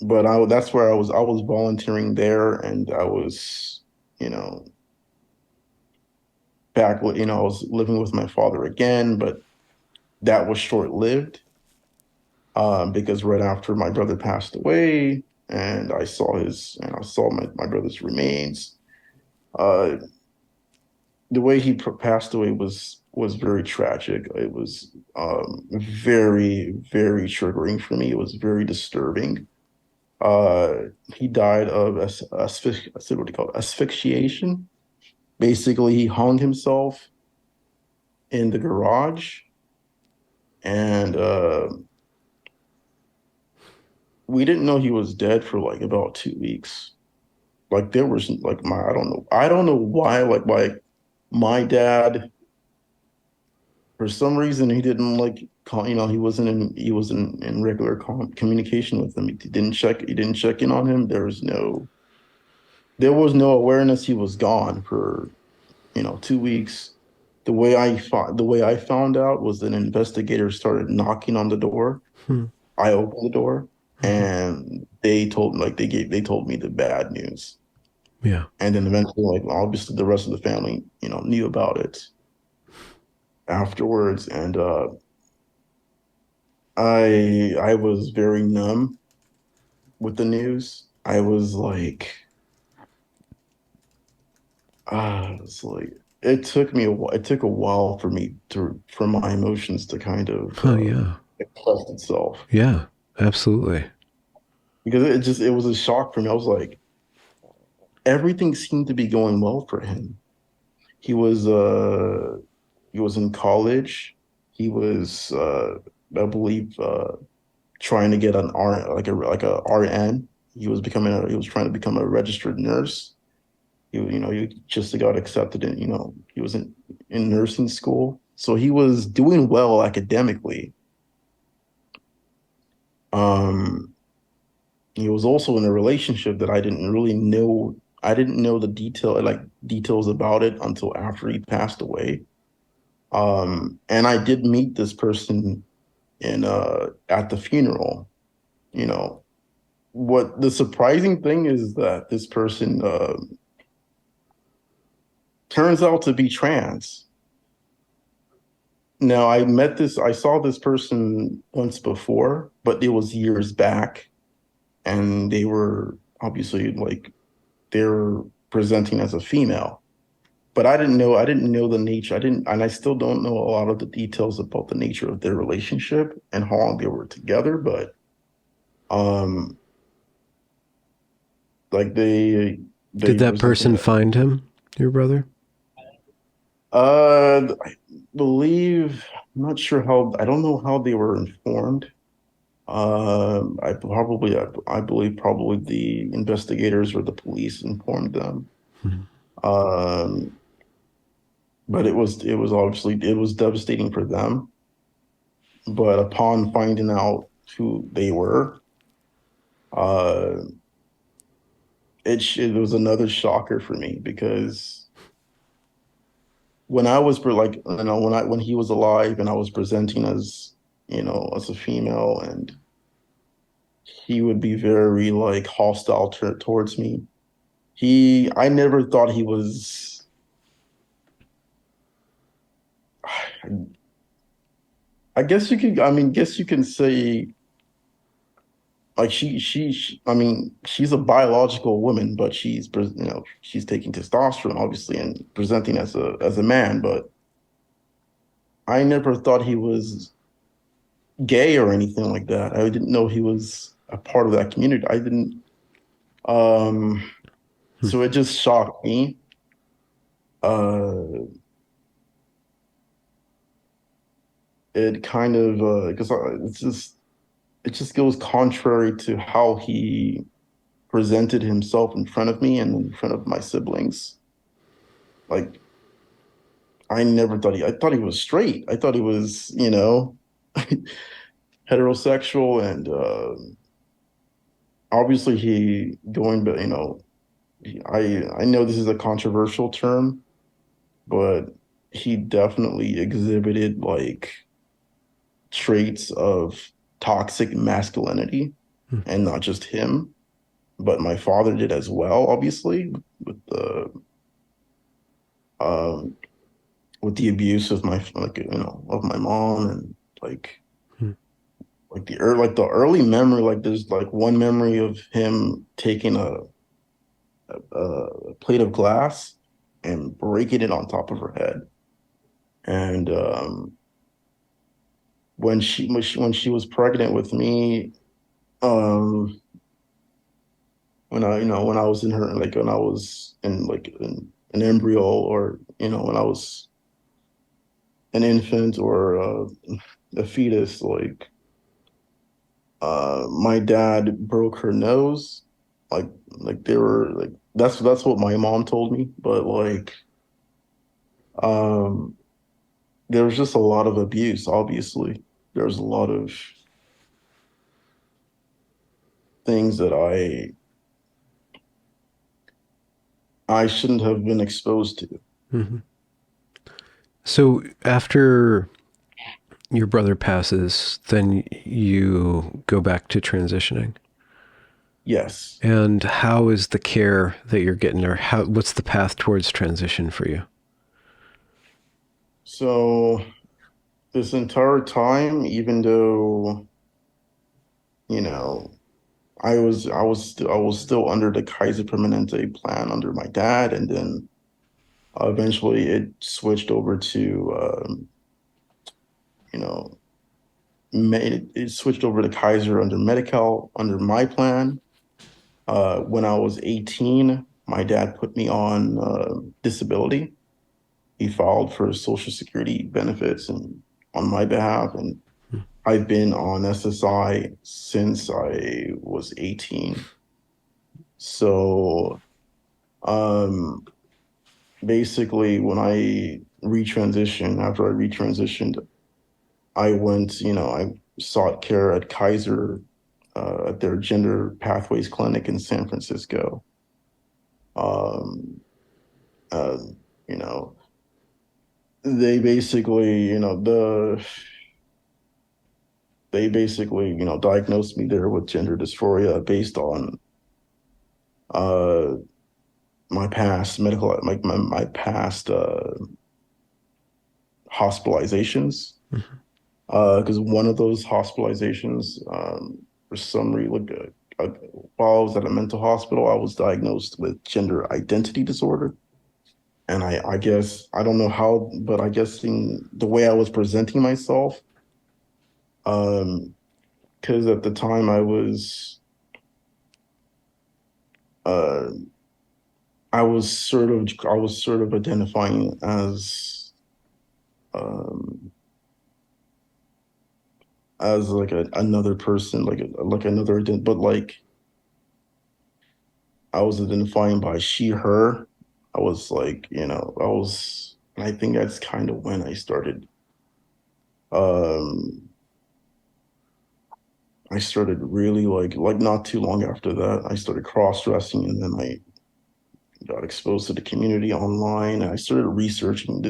but that's where I was volunteering there, and I was, you know, back with, I was living with my father again, but that was short-lived, because right after my brother passed away, and I saw my brother's remains. Uh, the way he passed away was very tragic. It was very, very triggering for me. It was very disturbing. Uh, he died of what do you call it? Asphyxiation. Basically, he hung himself in the garage, and we didn't know he was dead for like about 2 weeks. Like there was like I don't know why my dad, for some reason, he didn't like call, he wasn't in regular communication with him. He didn't check in on him. There was no awareness he was gone for, 2 weeks. The way I found out was that an investigator started knocking on the door. Hmm. I opened the door, Mhm. and they told me the bad news. Yeah. And then eventually, like, obviously the rest of the family, knew about it afterwards. And I was very numb with the news. I was like, it's like it took a while for my emotions to kind of Oh, yeah. express itself, Yeah. Absolutely. because it was a shock for me. I was like, everything seemed to be going well for him. He was uh he was in college. He was I believe trying to get an R like a RN. He was trying to become a registered nurse. He just got accepted in, he was in nursing school. So he was doing well academically. Um, he was also in a relationship that I didn't really know. I didn't know the details about it until after he passed away. And I did meet this person in at the funeral. You know, what the surprising thing is that this person turns out to be trans. Now, I saw this person once before, but it was years back, and they were obviously like they were presenting as a female. But I didn't know the nature. And I still don't know a lot of the details about the nature of their relationship and how long they were together. But um, like Did they that presented person it. find him, your brother? I believe I'm not sure how. I don't know how they were informed. I believe probably the investigators or the police informed them. Hmm. Um, but it was devastating for them. But upon finding out who they were, uh, it was another shocker for me, because when I was when he was alive and I was presenting as, as a female, and he would be very like hostile towards me. I never thought he was. Guess you can say like I mean, she's a biological woman, but she's taking testosterone, obviously, and presenting as a man. But I never thought he was gay or anything like that. I didn't know he was a part of that community. I didn't. Um, Hmm. so it just shocked me. Uh, it kind of because it just goes contrary to how he presented himself in front of me and in front of my siblings. Like, I thought he was straight. I thought he was, heterosexual, and obviously he going, but I know this is a controversial term, but he definitely exhibited like traits of toxic masculinity, Hmm. and not just him, but my father did as well, obviously, with the um with the abuse of my of my mom, and like Hmm. like the early memory, like there's like one memory of him taking a plate of glass and breaking it on top of her head. And when she was pregnant with me, um, when I was in her like when I was in like an embryo, or when I was an infant, or a fetus, my dad broke her nose, like they were like that's what my mom told me, but um there was just a lot of abuse, obviously. There was a lot of things that I shouldn't have been exposed to. Hmm. So after your brother passes, then you go back to transitioning. Yes. And how is the care that you're getting, or what's the path towards transition for you? So this entire time, even though, you know, I was still under the Kaiser Permanente plan under my dad, and then eventually it switched over to you know, it switched over to Kaiser under Medi-Cal under my plan. When I was 18, my dad put me on disability. He filed for Social Security benefits and on my behalf, and I've been on SSI since I was 18. So, um, basically, when I retransitioned, after I retransitioned, I went, I sought care at Kaiser, at their Gender Pathways Clinic in San Francisco. Um, uh, you know, they basically, diagnosed me there with gender dysphoria based on uh my past medical, like my past hospitalizations. Mhm. Because one of those hospitalizations, for some reason, while I was at a mental hospital, I was diagnosed with gender identity disorder. And I guess, I don't know how, but I guess in the way I was presenting myself, um, because at the time uh, I was sort of identifying um, as like another person, like another, but like I was identifying by she, her. I was like, I think that's kind of when um, I started really not too long after that, I started cross-dressing, and then I got exposed to the community online, and I started researching,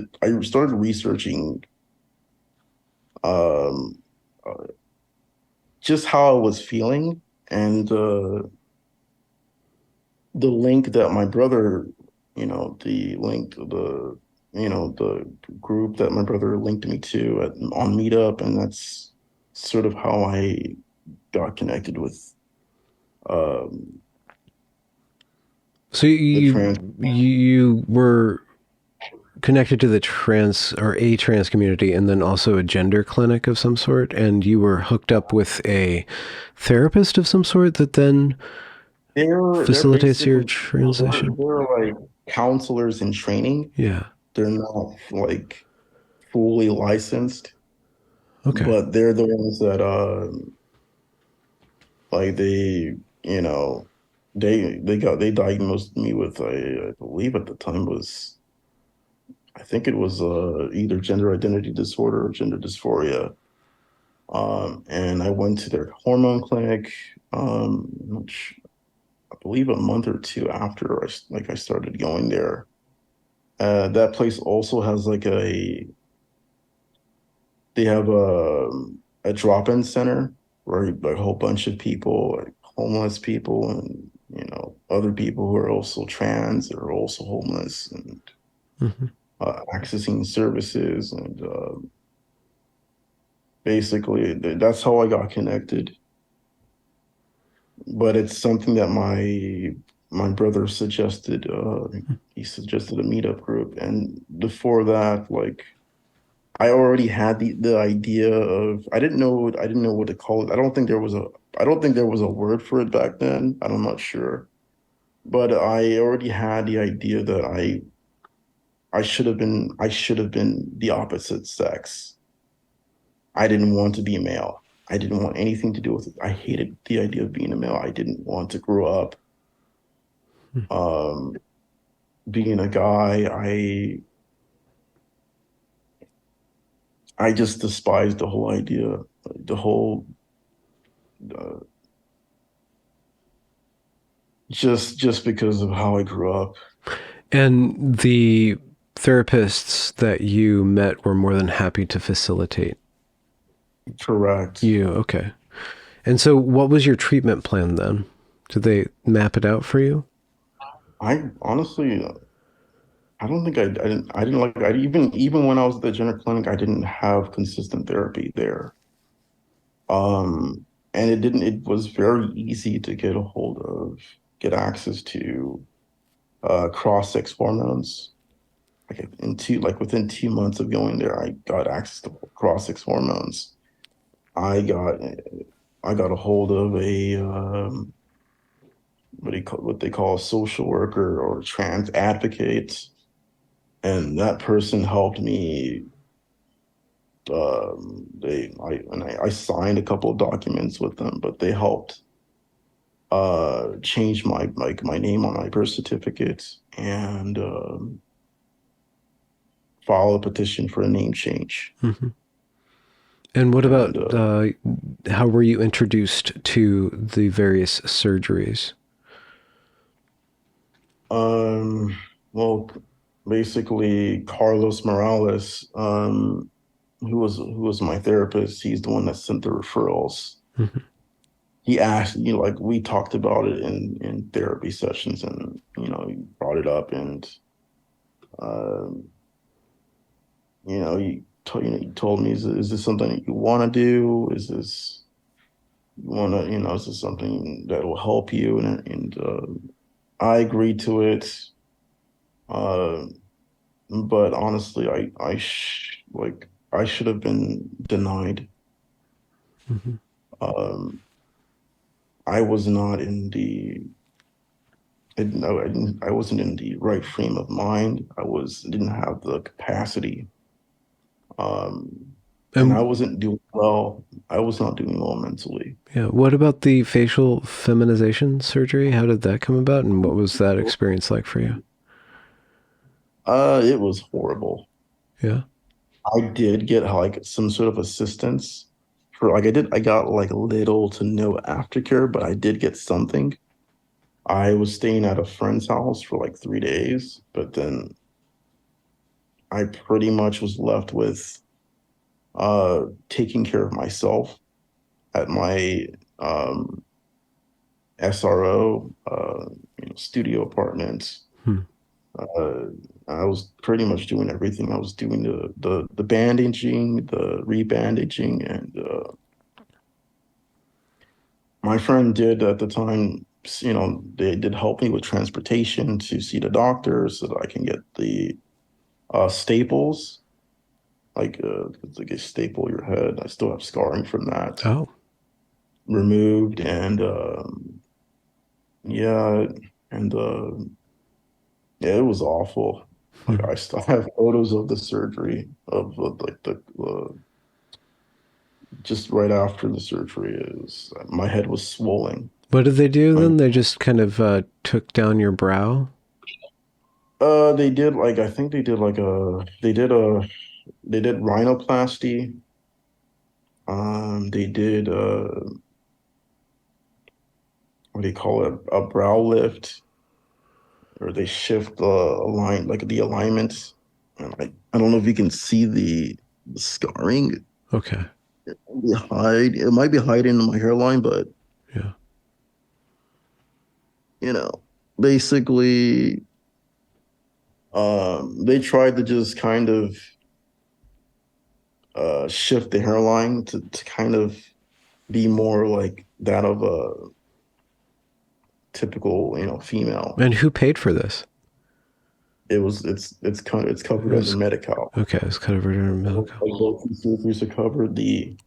um, uh, just how I was feeling, and the link that my brother, the group that my brother linked me to on Meetup, and that's sort of how I got connected with um, So the you trans. you were connected to the trans or a trans community, and then also a gender clinic of some sort, and you were hooked up with a therapist of some sort that then They're facilitates your basically transition. they're like counselors in training. Yeah. They're not like fully licensed, Okay. but they're the ones that like you know they diagnosed me with, I believe at the time was, I think it was either gender identity disorder or gender dysphoria. And I went to their hormone clinic, which I believe a month or two after I started going there. That place also has they have a drop-in center where like a whole bunch of people, like homeless people, and other people who are also trans or also homeless, and Hmm. accessing services, and basically that's how I got connected. But it's something that my brother suggested. He suggested a meetup group, and before that, like I already had the idea of I didn't know what to call it. I don't think there was a word for it back then. I'm not sure. But I already had the idea that I should have been the opposite sex. I didn't want to be a male. I didn't want anything to do with it. I hated the idea of being a male. I didn't want to grow up um being a guy. I just despised the whole idea, the whole uh, just because of how I grew up. And the therapists that you met were more than happy to facilitate Correct. you. Okay. And so, what was your treatment plan then? Did they map it out for you? I honestly, I don't think I didn't like, I even when I was at the general clinic, I didn't have consistent therapy there. Um, and it was very easy to get access to cross-sex hormones. Like within 2 months of going there, I got access to cross-sex hormones. I got I got a hold of a what they call a social worker or trans advocate, and that person helped me. I signed a couple of documents with them, but they helped change my name on my birth certificate, and file a petition for a name change. Hmm. And what about And how were you introduced to the various surgeries? um, well, basically Carlos Morales, who was my therapist, he's the one that sent the referrals. Hmm. He asked, like we talked about it in therapy sessions, and he brought it up, and um, he told me, is this something that you want to do? Is this you want to, is this something that will help you? And I agreed to it. Uh, but honestly, I should have been denied. Hmm. Um, I was not I wasn't in the right frame of mind. Didn't have the capacity. Um, and I And wasn't doing well. I was not doing well mentally. yeah, what about the facial feminization surgery? How did that come about, and what was that experience like for you? It was horrible. Yeah. I did get like some sort of assistance I got like little to no aftercare, but I did get something. I was staying at a friend's house for like 3 days, but then I pretty much was left with taking care of myself at my um SRO studio apartment. Hmm. Uh, I was pretty much doing everything. I was doing the bandaging, the rebandaging, and my friend did at the time. They did help me with transportation to see the doctor so that I can get the staples, it's like a staple your head. I still have scarring from that Oh. removed, and yeah, and yeah, it was awful. Like Hmm. I still have photos of the surgery of like the just right after the surgery. Is my head was swollen. What did they do Like then? They just kind of took down your brow. they did like I think they did rhinoplasty. They did what do you call it? A brow lift, or they shift the alignments. And I don't know if you can see the scarring. Okay. It might be hiding in my hairline, but Yeah. you know, basically, they tried to just kind of shift the hairline to kind of be more like that of a typical, female. And who paid for this? It's It covered under was Medi-Cal. okay. It was covered in medical. Like both these surgeries are covered. The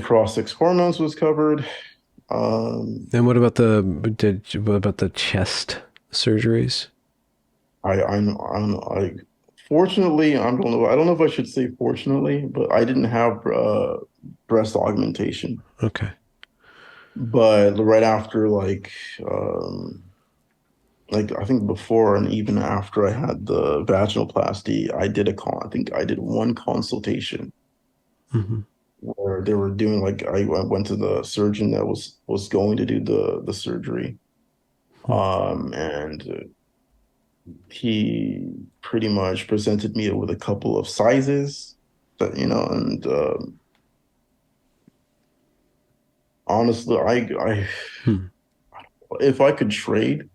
cross-sex hormones was covered. Um, And what about the chest surgeries? I fortunately, I don't know if I should say fortunately, but I didn't have breast augmentation. Okay. But right after like I think before and even after I had the vaginoplasty, I think I did one consultation Hmm. where they were doing like I went to the surgeon that was going to do the surgery. And he pretty much presented me with a couple of sizes that, and honestly, I Hmm. if I could trade,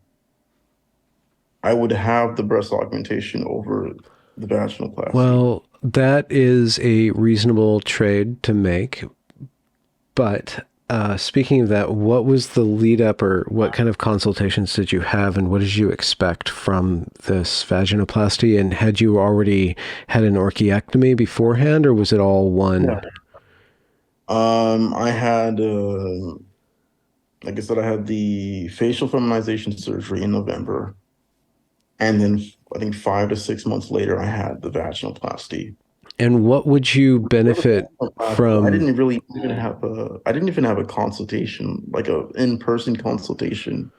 I would have the breast augmentation over the vaginoplasty. Well, that is a reasonable trade to make. But speaking of that, what was the lead up or what kind of consultations did you have and what did you expect from this vaginoplasty? And had you already had an orchiectomy beforehand or was it all one? Yeah. I had, like I said, I had the facial feminization surgery in November, and then I think 5 to 6 months later, I had the vaginoplasty. And what would you For the benefit vaginoplasty, from? I didn't even have a consultation, like a in-person consultation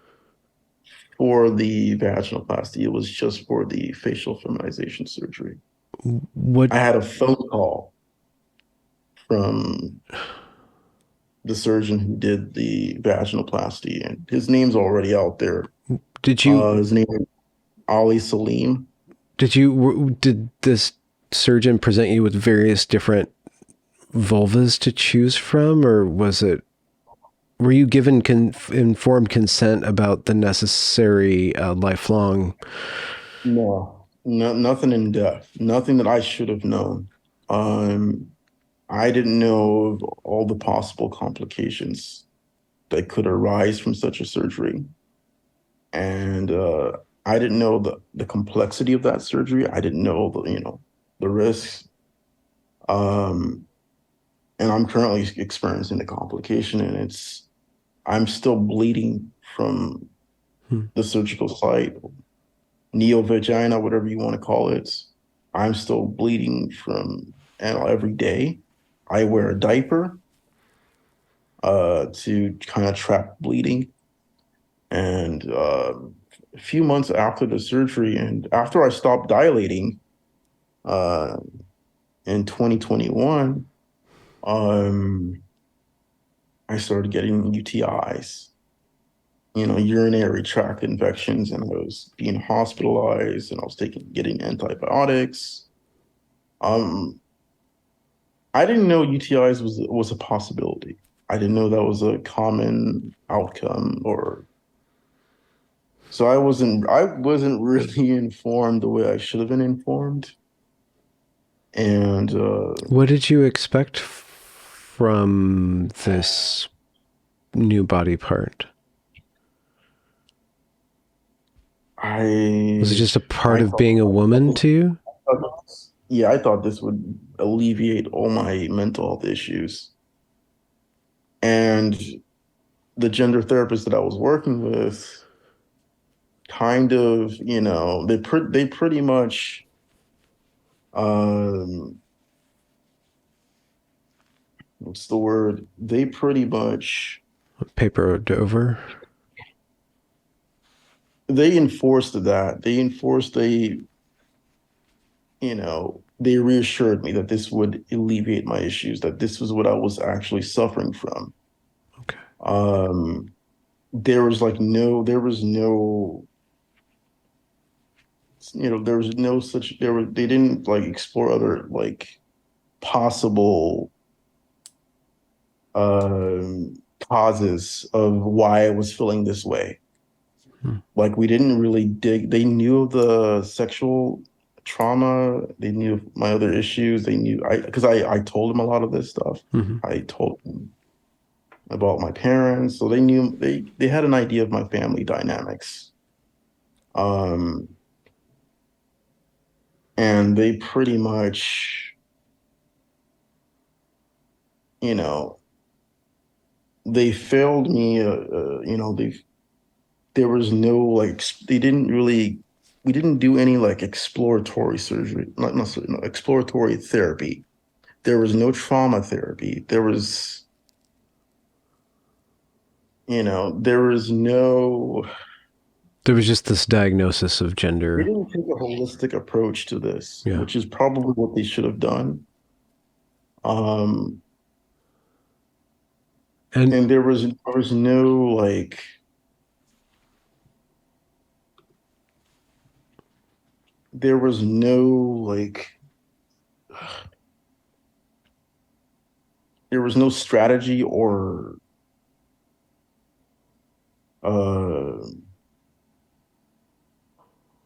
for the vaginoplasty. It was just for the facial feminization surgery. What I had a phone call from the surgeon who did the vaginoplasty, and his name's already out there. did you His name is Ali Salim. did this surgeon present you with various different vulvas to choose from, or was it were you given informed consent about the necessary lifelong? No, nothing in depth, nothing that I should have known. Um, I didn't know of all the possible complications that could arise from such a surgery. And I didn't know the complexity of that surgery. I didn't know the risks. Um, and I'm currently experiencing the complication, and I'm still bleeding from Hmm. the surgical site, neovagina, whatever you want to call it. I'm still bleeding from and every day. I wear a diaper to kind of trap bleeding. And a few months after the surgery, and after I stopped dilating uh, in 2021, um, I started getting UTIs, urinary tract infections, and I was being hospitalized, and I was getting antibiotics. Um, I didn't know UTIs was a possibility. I didn't know that was a common outcome, or so I wasn't really informed the way I should have been informed. And What did you expect from this new body part? Was it I just a part I of being a woman to you? yeah, I thought this would alleviate all my mental health issues. And the gender therapist that I was working with kind of, they pretty much um what's the word? They pretty much Papered over? they enforced that. They reassured me that this would alleviate my issues, that this was what I was actually suffering from. Okay. Um, there was no, there was no such, they didn't like explore other like possible. causes of why I was feeling this way. Hmm. Like we didn't really dig. They knew of the sexual trauma. They knew of my other issues. They knew because I told them a lot of this stuff. Hmm. I told them about my parents, so they knew they had an idea of my family dynamics. Um, and they pretty much, you know, they failed me. There was no like they didn't really we didn't do any like exploratory surgery, not necessarily no, exploratory therapy. There was no trauma therapy. There was no There was just this diagnosis of they gender. didn't take a holistic approach to this, Yeah. which is probably what they should have done. Um, And and there was no like there was no like there was no strategy or uh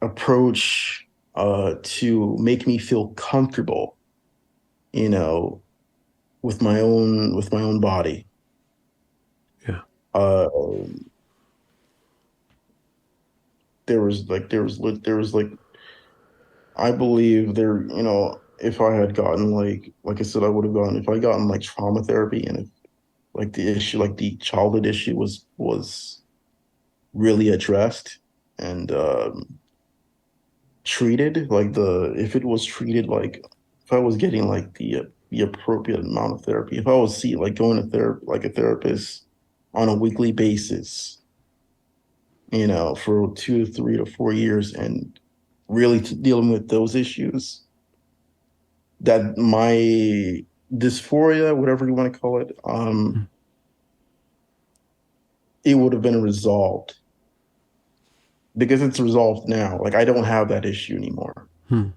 approach to make me feel comfortable, you know, with my own body. yeah. Uh, there was like I believe if I had gotten like I said I would have gotten if I gotten like trauma therapy and if like the issue like the childhood issue was really addressed and treated like the if it was treated like if I was getting like the appropriate amount of therapy, if I was going to a therapist on a weekly basis, for 2 to 3 to 4 years and really dealing with those issues, that my dysphoria, whatever you want to call it, it would have been resolved because it's resolved now. Like I don't have that issue anymore. Hmm.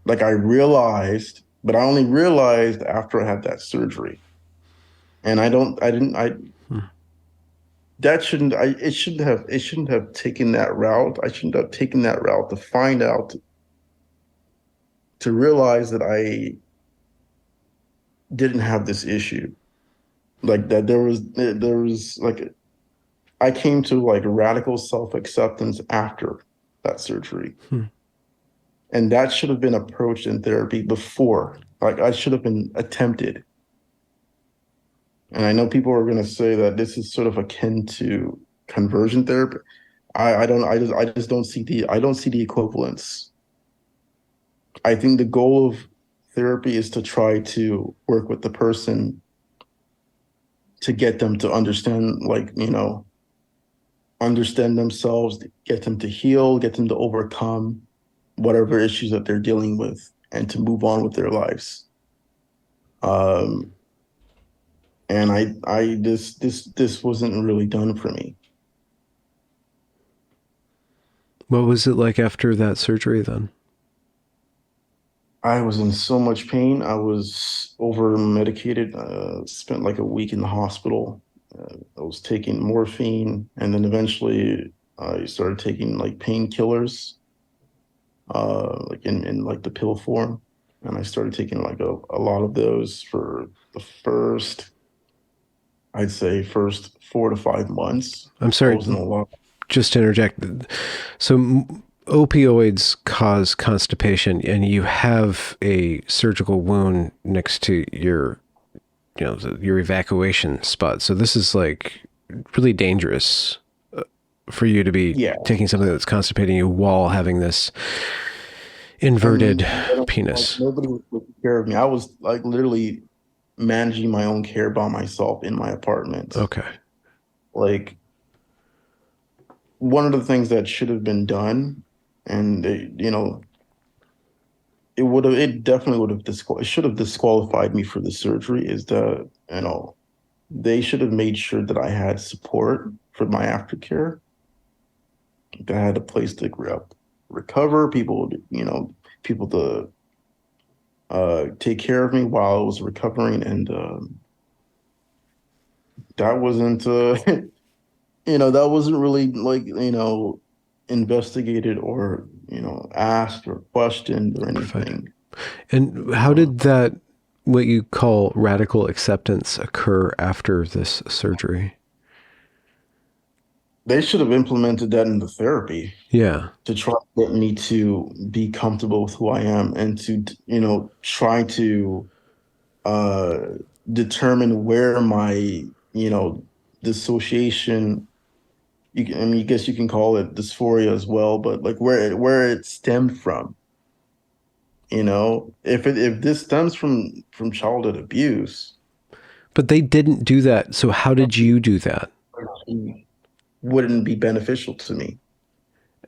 Like I realized, but I only realized after I had that surgery. And I didn't, I, Hmm. that shouldn't, I, it shouldn't have taken that route. I shouldn't have taken that route to find out, to realize that I didn't have this issue. Like that there was like, I came to like radical self-acceptance after that surgery. Hmm. And that should have been approached in therapy before. Like I should have been attempted. And I know people are going to say that this is sort of akin to conversion therapy. I just don't see the equivalence. I think the goal of therapy is to try to work with the person to get them to understand, understand themselves, get them to heal, get them to overcome whatever issues that they're dealing with, and to move on with their lives. Um, and this wasn't really done for me. What was it like after that surgery then? I was in so much pain. I was over medicated. Spent like a week in the hospital. I was taking morphine, and then eventually I started taking like painkillers, like in like the pill form. And I started taking like a lot of those for the I'd say first 4 to 5 months. I'm I sorry, was in a lot. just to interject. So opioids cause constipation, and you have a surgical wound next to your evacuation spot. So this is like really dangerous for you to be Yeah, taking something that's constipating you while having this and inverted like penis. nobody was taking care of me. I was like literally managing my own care by myself in my apartment. Okay. Like one of the things that should have been done, and it definitely would have it should have disqualified me for the surgery, is that, they should have made sure that I had support for my aftercare, that I had a place to recover, people to take care of me while I was recovering, and that wasn't that wasn't really like, investigated or, asked or questioned or Provided. anything. And how Uh, did that, what you call radical acceptance, occur after this surgery? they should have implemented that in the therapy Yeah. to try to get me to be comfortable with who I am and to, try to uh determine where my, dissociation, I mean, I guess you can call it dysphoria as well, but like where it stemmed from. If this stems from childhood abuse, But they didn't do that. So how did you do that? it wouldn't be beneficial to me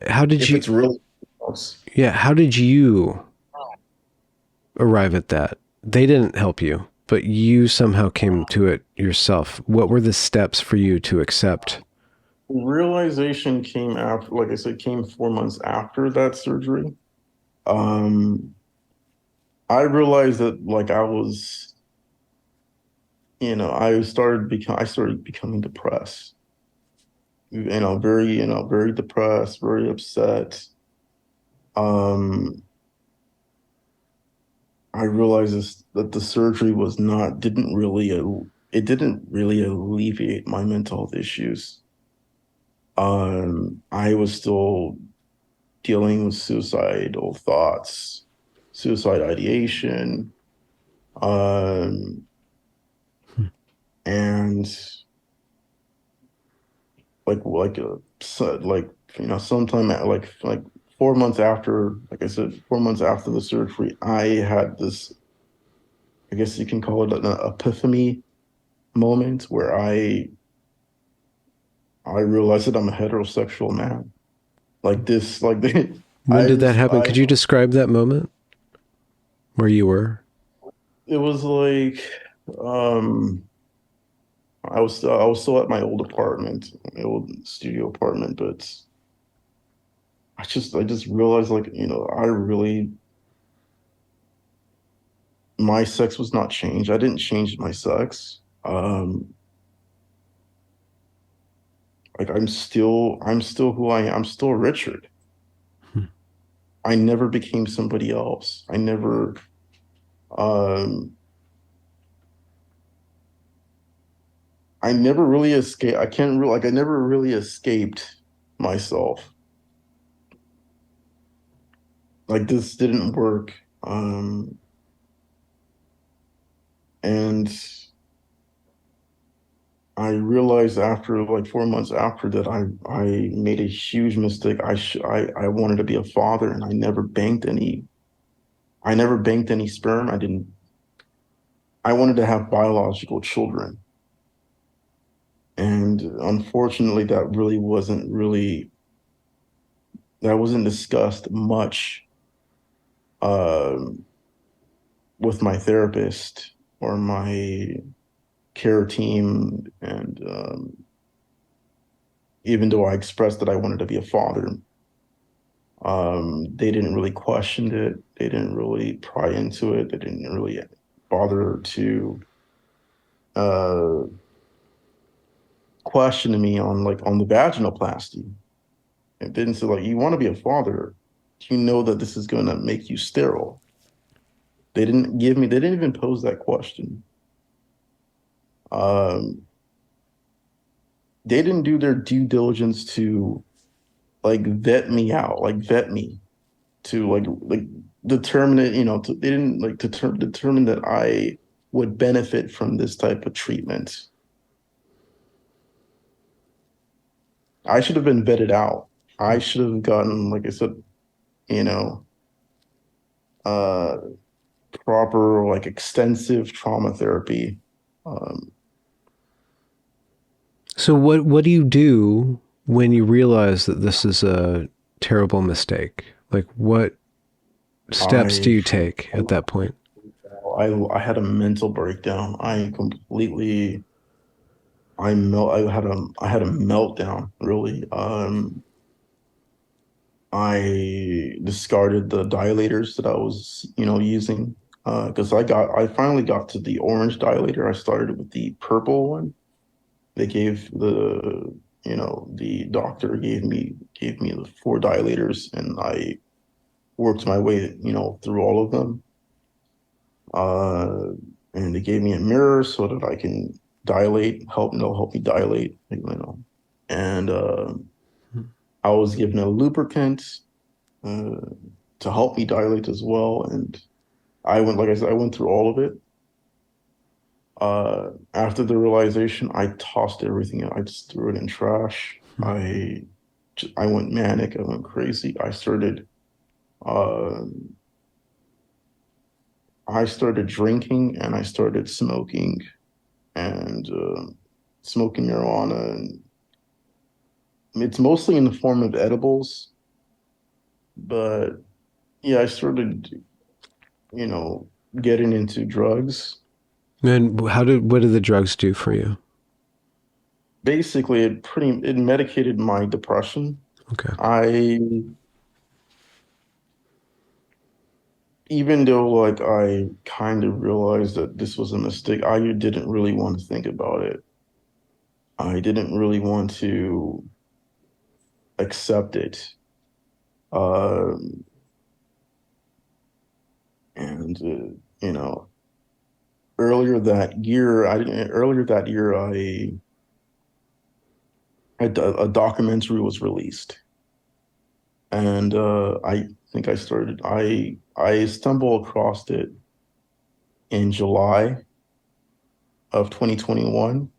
How did if you, it's really else. yeah, how did you arrive at that? They didn't help you, but you somehow came to it yourself. What were the steps for you to accept? Realization came after, like I said, came 4 months after that surgery. Um, I realized that like I started becoming depressed. Very depressed, very upset. Um, I realized that the surgery didn't really alleviate my mental health issues. I was still dealing with suicidal thoughts, suicide ideation, um, and like sometime like 4 months after, like I said, 4 months after the surgery, I had this, I guess you can call it an epiphany moment where I realized that I'm a heterosexual man. Like this, like When did that happen? Could you describe that moment where you were? it was like, um, I was still at my old apartment, my old studio apartment, but I just realized like, my sex was not changed. I didn't change my sex. Like I'm still who I am. I'm still Richard. Hmm. I never became somebody else. Um, I never really escaped. I can't really like I never really escaped myself. Like this didn't work. And I realized after like 4 months after that I made a huge mistake. I wanted to be a father and I never banked any sperm. I wanted to have biological children. And unfortunately that wasn't discussed much um with my therapist or my care team. And even though I expressed that I wanted to be a father, they didn't really question it. They didn't really pry into it. They didn't really bother to uh, question me on the vaginoplasty. It didn't say like, you want to be a father, you know that this is going to make you sterile. They didn't even pose that question. Um, they didn't do their due diligence to like vet me to like determine it, they didn't like determine that I would benefit from this type of treatment. I should have been vetted out. I should have gotten, like I said, you know, uh proper like extensive trauma therapy. Um, So what do you do when you realize that this is a terrible mistake? Like what steps do I you take at that point? I had a mental breakdown. I had a meltdown, really. I discarded the dilators that I was, using, because I finally got to the orange dilator. I started with the purple one. They gave the doctor gave me the four dilators, and I worked my way, through all of them. Uh, and they gave me a mirror so that I can help me dilate, And I was given a lubricant uh, to help me dilate as well. And like I said, I went through all of it. After the realization, I tossed everything out. I just threw it in trash. I went manic. I went crazy. Uh, I started drinking and I started smoking and smoking marijuana. And it's mostly in the form of edibles, but yeah, I started, you know, getting into drugs. And what did the drugs do for you? Basically, it medicated my depression. Okay. I Even though like I kind of realized that this was a mistake, I didn't really want to think about it. I didn't really want to accept it. Um, and you know, earlier that year, a documentary was released, and I think I stumbled across it in July of 2021.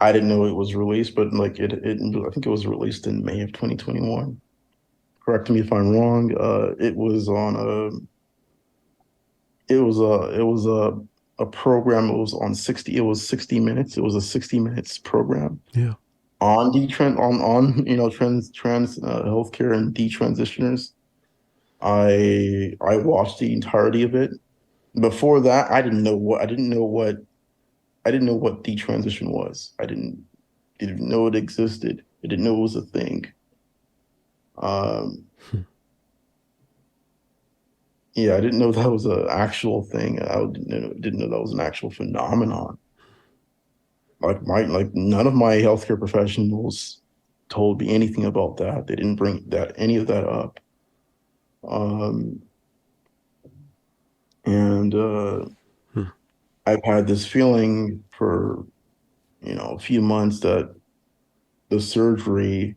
I didn't know it was released, but like I think it was released in May of 2021. Correct me if I'm wrong. It was a program. It was 60 minutes. It was a 60 minutes program Yeah. on detran on trans healthcare and detransitioners. I watched the entirety of it. Before that, I didn't know what detransition was. Didn't know it existed. I didn't know it was a thing. Um, yeah, I didn't know that was an actual thing. Didn't know that was an actual phenomenon. Like none of my healthcare professionals told me anything about that. They didn't bring that any of that up. Um, and Hmm. I've had this feeling for a few months that the surgery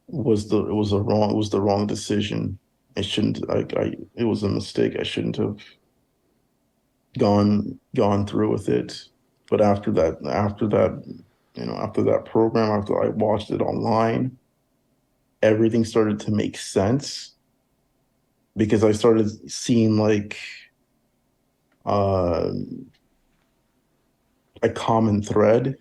it was the wrong decision. It shouldn't I it was a mistake. I shouldn't have gone through with it. But after that program, after I watched it online, everything started to make sense because I started seeing like uh, a common thread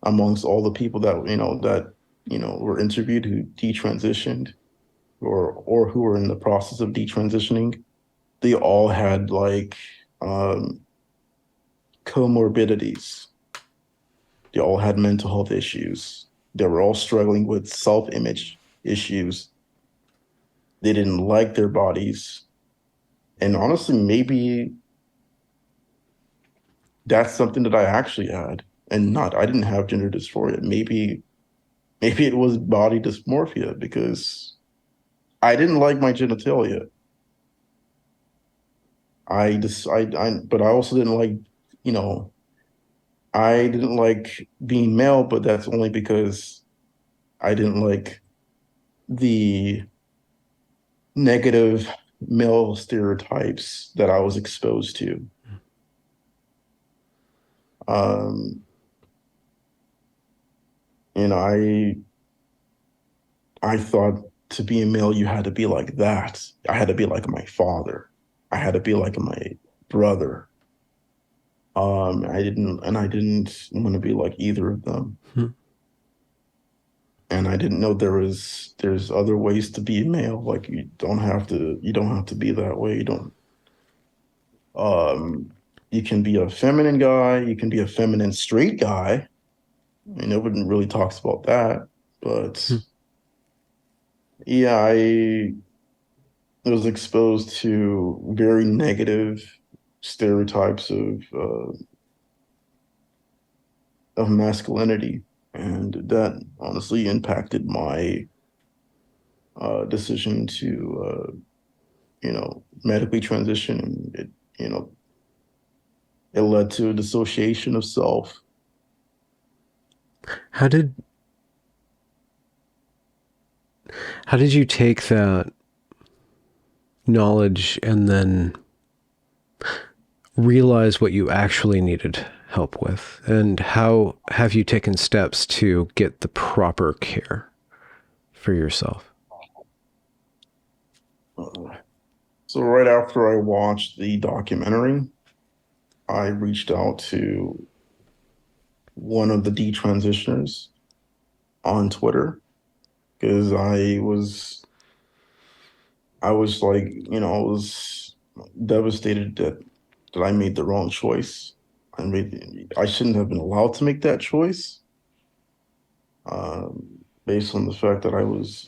amongst all the people that were interviewed who detransitioned or who were in the process of detransitioning. They all had like um, comorbidities. They all had mental health issues. They were all struggling with self-image issues. They didn't like their bodies. And honestly, maybe that's something that I actually had. And not I didn't have gender dysphoria. Maybe it was body dysmorphia because I didn't like my genitalia. But I also didn't like, you know, I didn't like being male, but that's only because I didn't like the negative male stereotypes that I was exposed to. Um, you know, I thought to be a male, you had to be like that. I had to be like my father. I had to be like my brother. I didn't want to be like either of them. Hmm. And I didn't know there's other ways to be a male. Like you don't have to be that way. Um, you can be a feminine guy. You can be a feminine straight guy. I mean, nobody really talks about that, but Hmm. yeah, I was exposed to very negative stereotypes of of masculinity, and that honestly impacted my decision to medically transition. And you know it led to a dissociation of self. How did how did you take that knowledge and then realize what you actually needed help with? And how have you taken steps to get the proper care for yourself? Uh, so right after I watched the documentary, I reached out to one of the detransitioners on Twitter because I was like, I was devastated that I made the wrong choice. I shouldn't have been allowed to make that choice, based on the fact that I was,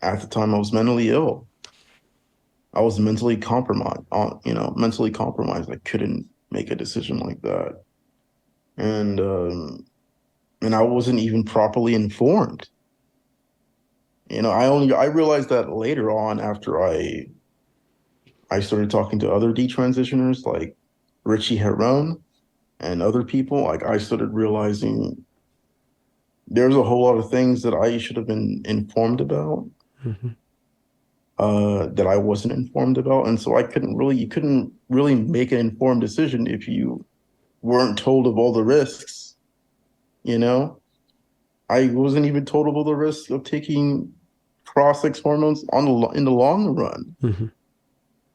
at the time I was mentally ill. I was mentally compromised, mentally compromised. I couldn't make a decision like that. And and I wasn't even properly informed. I realized that later on after I started talking to other detransitioners like Richie Heron and other people. Like I started realizing there's a whole lot of things that I should have been informed about, Mm-hmm. that I wasn't informed about. And so you couldn't really make an informed decision if you weren't told of all the risks, you know? I wasn't even told of all the risks of taking cross-sex hormones in the long run. Mm-hmm.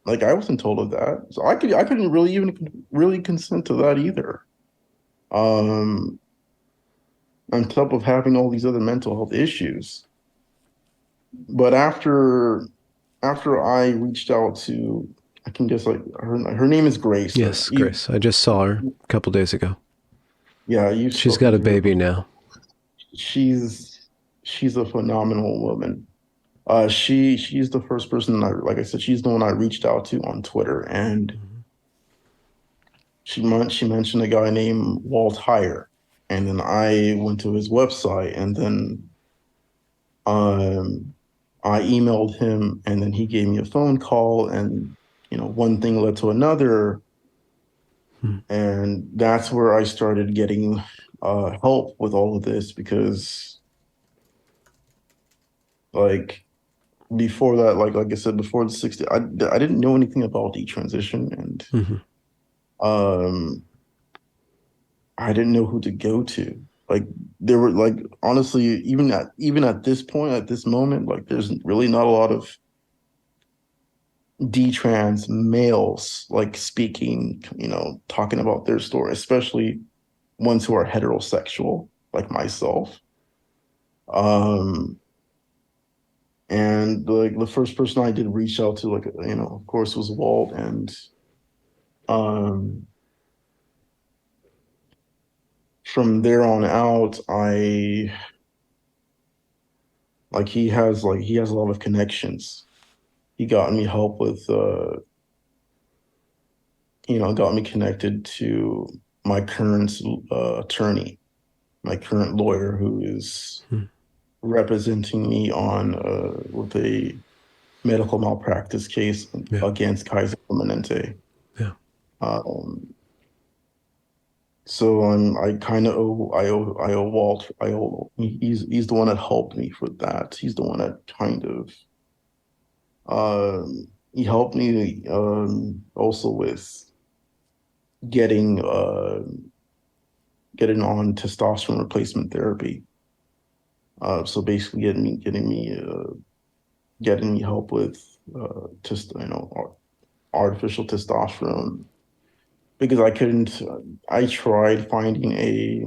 Like I wasn't told of that. So I couldn't really even really consent to that either. Um, on top of having all these other mental health issues. But after I reached out to, I can guess like her name is Grace. Like Yes, Grace. I just saw her a couple days ago. yeah, you've She's spoken got a to her baby before. now. She's a phenomenal woman. She's the first person like I said, she's the one I reached out to on Twitter, and Mm-hmm. she mentioned a guy named Walt Heyer, and then I went to his website, and then um I emailed him, and then he gave me a phone call, and one thing led to another, and that's where I started getting help with all of this because like before that, like I said, before the 60, I didn't know anything about detransition, and Mm-hmm. um I didn't know who to go to. Like there were like honestly, even at this point, at this moment, like there's really not a lot of detrans males like speaking, talking about their story, especially ones who are heterosexual, like myself. Um, and like the first person I did reach out to, like, of course, was Walt, and um, from there on out, he has a lot of connections. He got me help with, got me connected to my current attorney, my current lawyer, who is Mm-hmm. representing me on with a medical malpractice case Yeah. against Kaiser Permanente. Yeah. Um, so I kind of owe Walt. He's the one that helped me for that. He's the one that kind of he helped me also with getting getting on testosterone replacement therapy. So basically getting me help with just artificial testosterone because I couldn't. I tried finding a.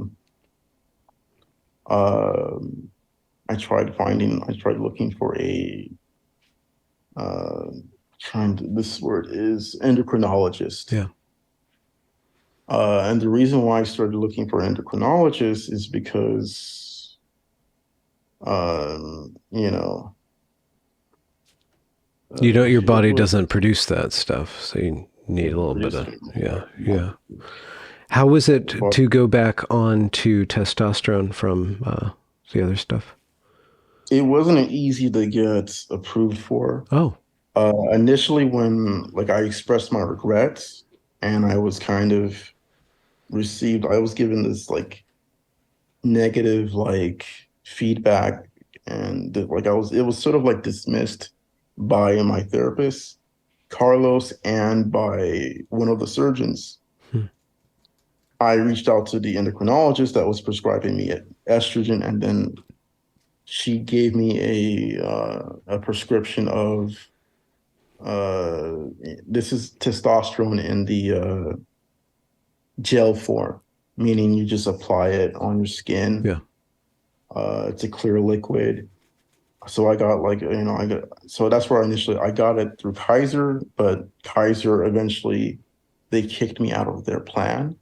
Um, I tried looking for a. Uh, this word is endocrinologist. Yeah. And the reason why I started looking for endocrinologists is because, um, you know, Your it body was doesn't produce that stuff, so you need a it little bit produced of, it yeah, more. yeah. How was it But to go back on to testosterone from the other stuff? it wasn't easy to get approved for. Oh, Initially, when like I expressed my regrets, and I was kind of I was given this like negative like feedback, and like it was sort of like dismissed by my therapist, Carlos, and by one of the surgeons. hmm. I reached out to the endocrinologist that was prescribing me estrogen, and then she gave me a prescription of uh, this is testosterone in the gel form, meaning you just apply it on your skin. Yeah. It's a clear liquid. So I got like, I got, so that's where I got it through Kaiser, but Kaiser eventually, they kicked me out of their plan.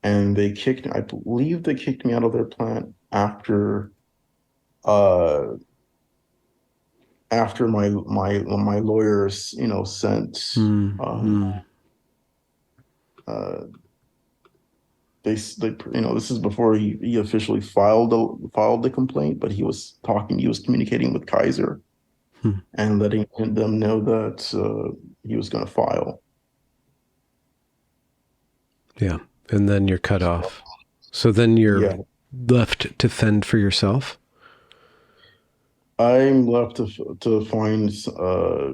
And I believe they kicked me out of their plan uh, after my lawyers, sent, Mm, mm, uh, they this is before he officially filed the complaint, but he was communicating with Kaiser hmm. and letting them know that he was going to file. Yeah. And then you're cut off. So then you're Yeah, left to fend for yourself. I'm left to uh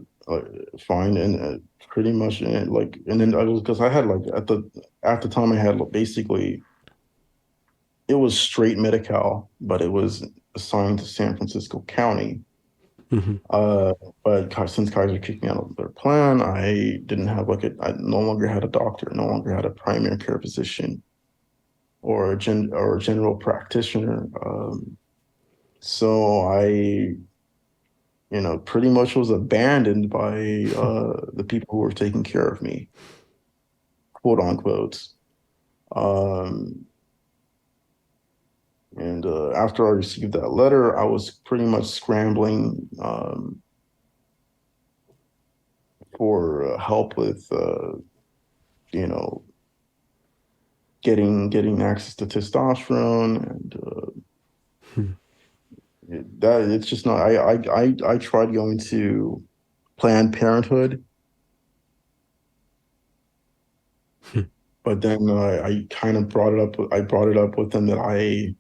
find and pretty much like, and then I was because I had like at the time I had basically it was straight Medi-Cal, but it was assigned to San Francisco County. Hmm. Uh, but since Kaiser kicked me out of their plan, I didn't have I no longer had a doctor, no longer had a primary care physician or a general practitioner. So I, pretty much was abandoned by the people who were taking care of me, quote unquote. Um, and after I received that letter, I was pretty much scrambling for help with, you know, getting access to testosterone, and Hmm. it's just not. I tried going to Planned Parenthood, Hmm. but then I kind of brought it up. I brought it up with them that I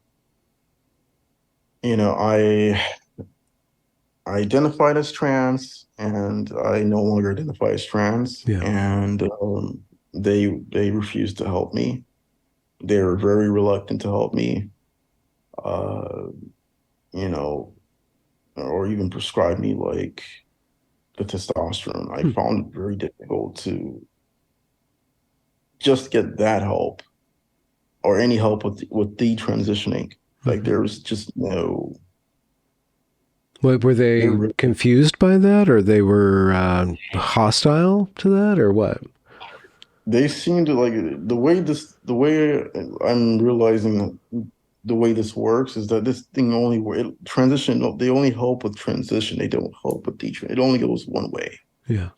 identified as trans, and I no longer identify as trans, Yeah. and they refused to help me. They were very reluctant to help me, uh, you know, or even prescribe me like the testosterone. I Hmm. found it very difficult to just get that help or any help with detransitioning. Like Hmm. there was just no. What, were They they really confused by that, or they were hostile to that, or what? they seem to like the way I'm realizing the way this works is that this thing only transition. No, they only help with transition. They don't help with detransition. It only goes one way. Yeah.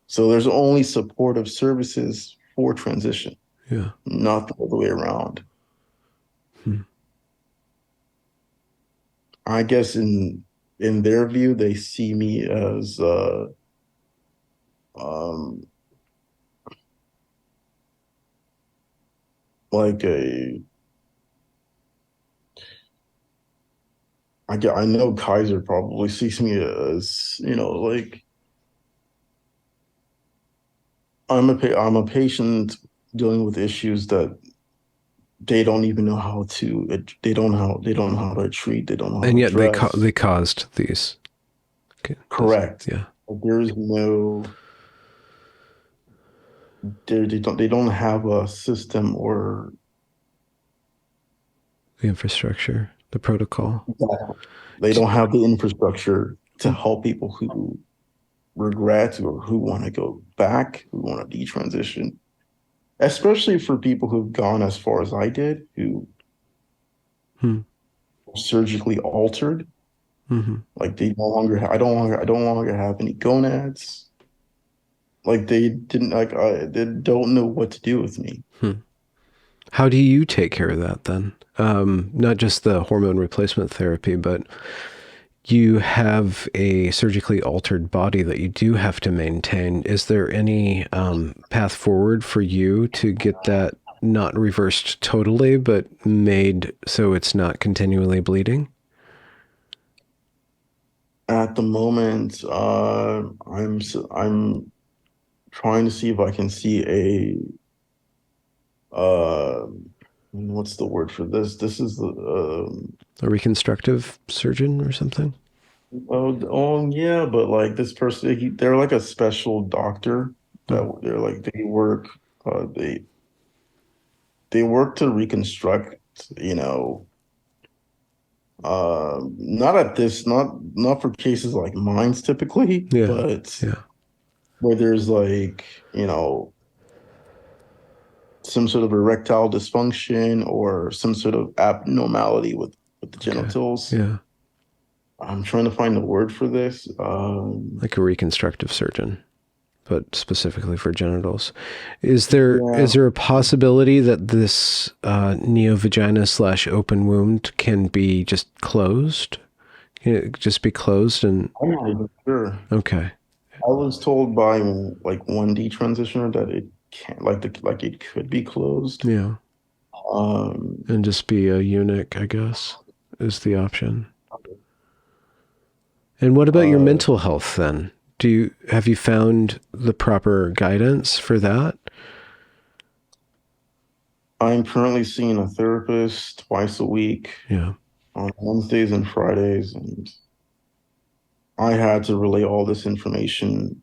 So there's only supportive services for transition, Yeah. not the other way around. Hmm. I guess in their view, they see me as um like a I know Kaiser probably sees me as, like I'm a patient dealing with issues that they don't even know how to they don't know how to treat, they don't know how And to yet address. they caused these. Okay. Correct. Yeah. There is no they don't have a system or The infrastructure, the protocol. they don't have the infrastructure to help people who regret or who want to go back, who want to detransition, especially for people who've gone as far as I did, who Hmm. were surgically altered. Hmm. Like they no longer, I don't longer have any gonads. like they didn't like they don't know what to do with me. Hmm. How do you take care of that then? Not just the hormone replacement therapy, but you have a surgically altered body that you do have to maintain. Is there any path forward for you to get that not reversed totally, but made so it's not continually bleeding? At the moment, I'm trying to see if I can see uh what's the word for this? This is the A reconstructive surgeon or something? yeah, but like this person, they're like a special doctor Hmm. that they're like uh they they work to reconstruct, you know, not at this not for cases like mine's typically, Yeah. but Yeah. where there's like, some sort of erectile dysfunction or some sort of abnormality with the Okay. genitals. Yeah. I'm trying to find the word for this. Like a reconstructive surgeon, but specifically for genitals. Yeah, Is there a possibility that this neovagina slash open wound can be just closed? Can it just be closed and I'm not even sure. okay, I was told by like one detransitioner that it can't like it could be closed. yeah, Um, and just be a eunuch, I guess, is the option. And what about your uh, mental health then? Do you have you found the proper guidance for that? I'm currently seeing a therapist twice a week Yeah. on Wednesdays and Fridays, and I had to relay all this information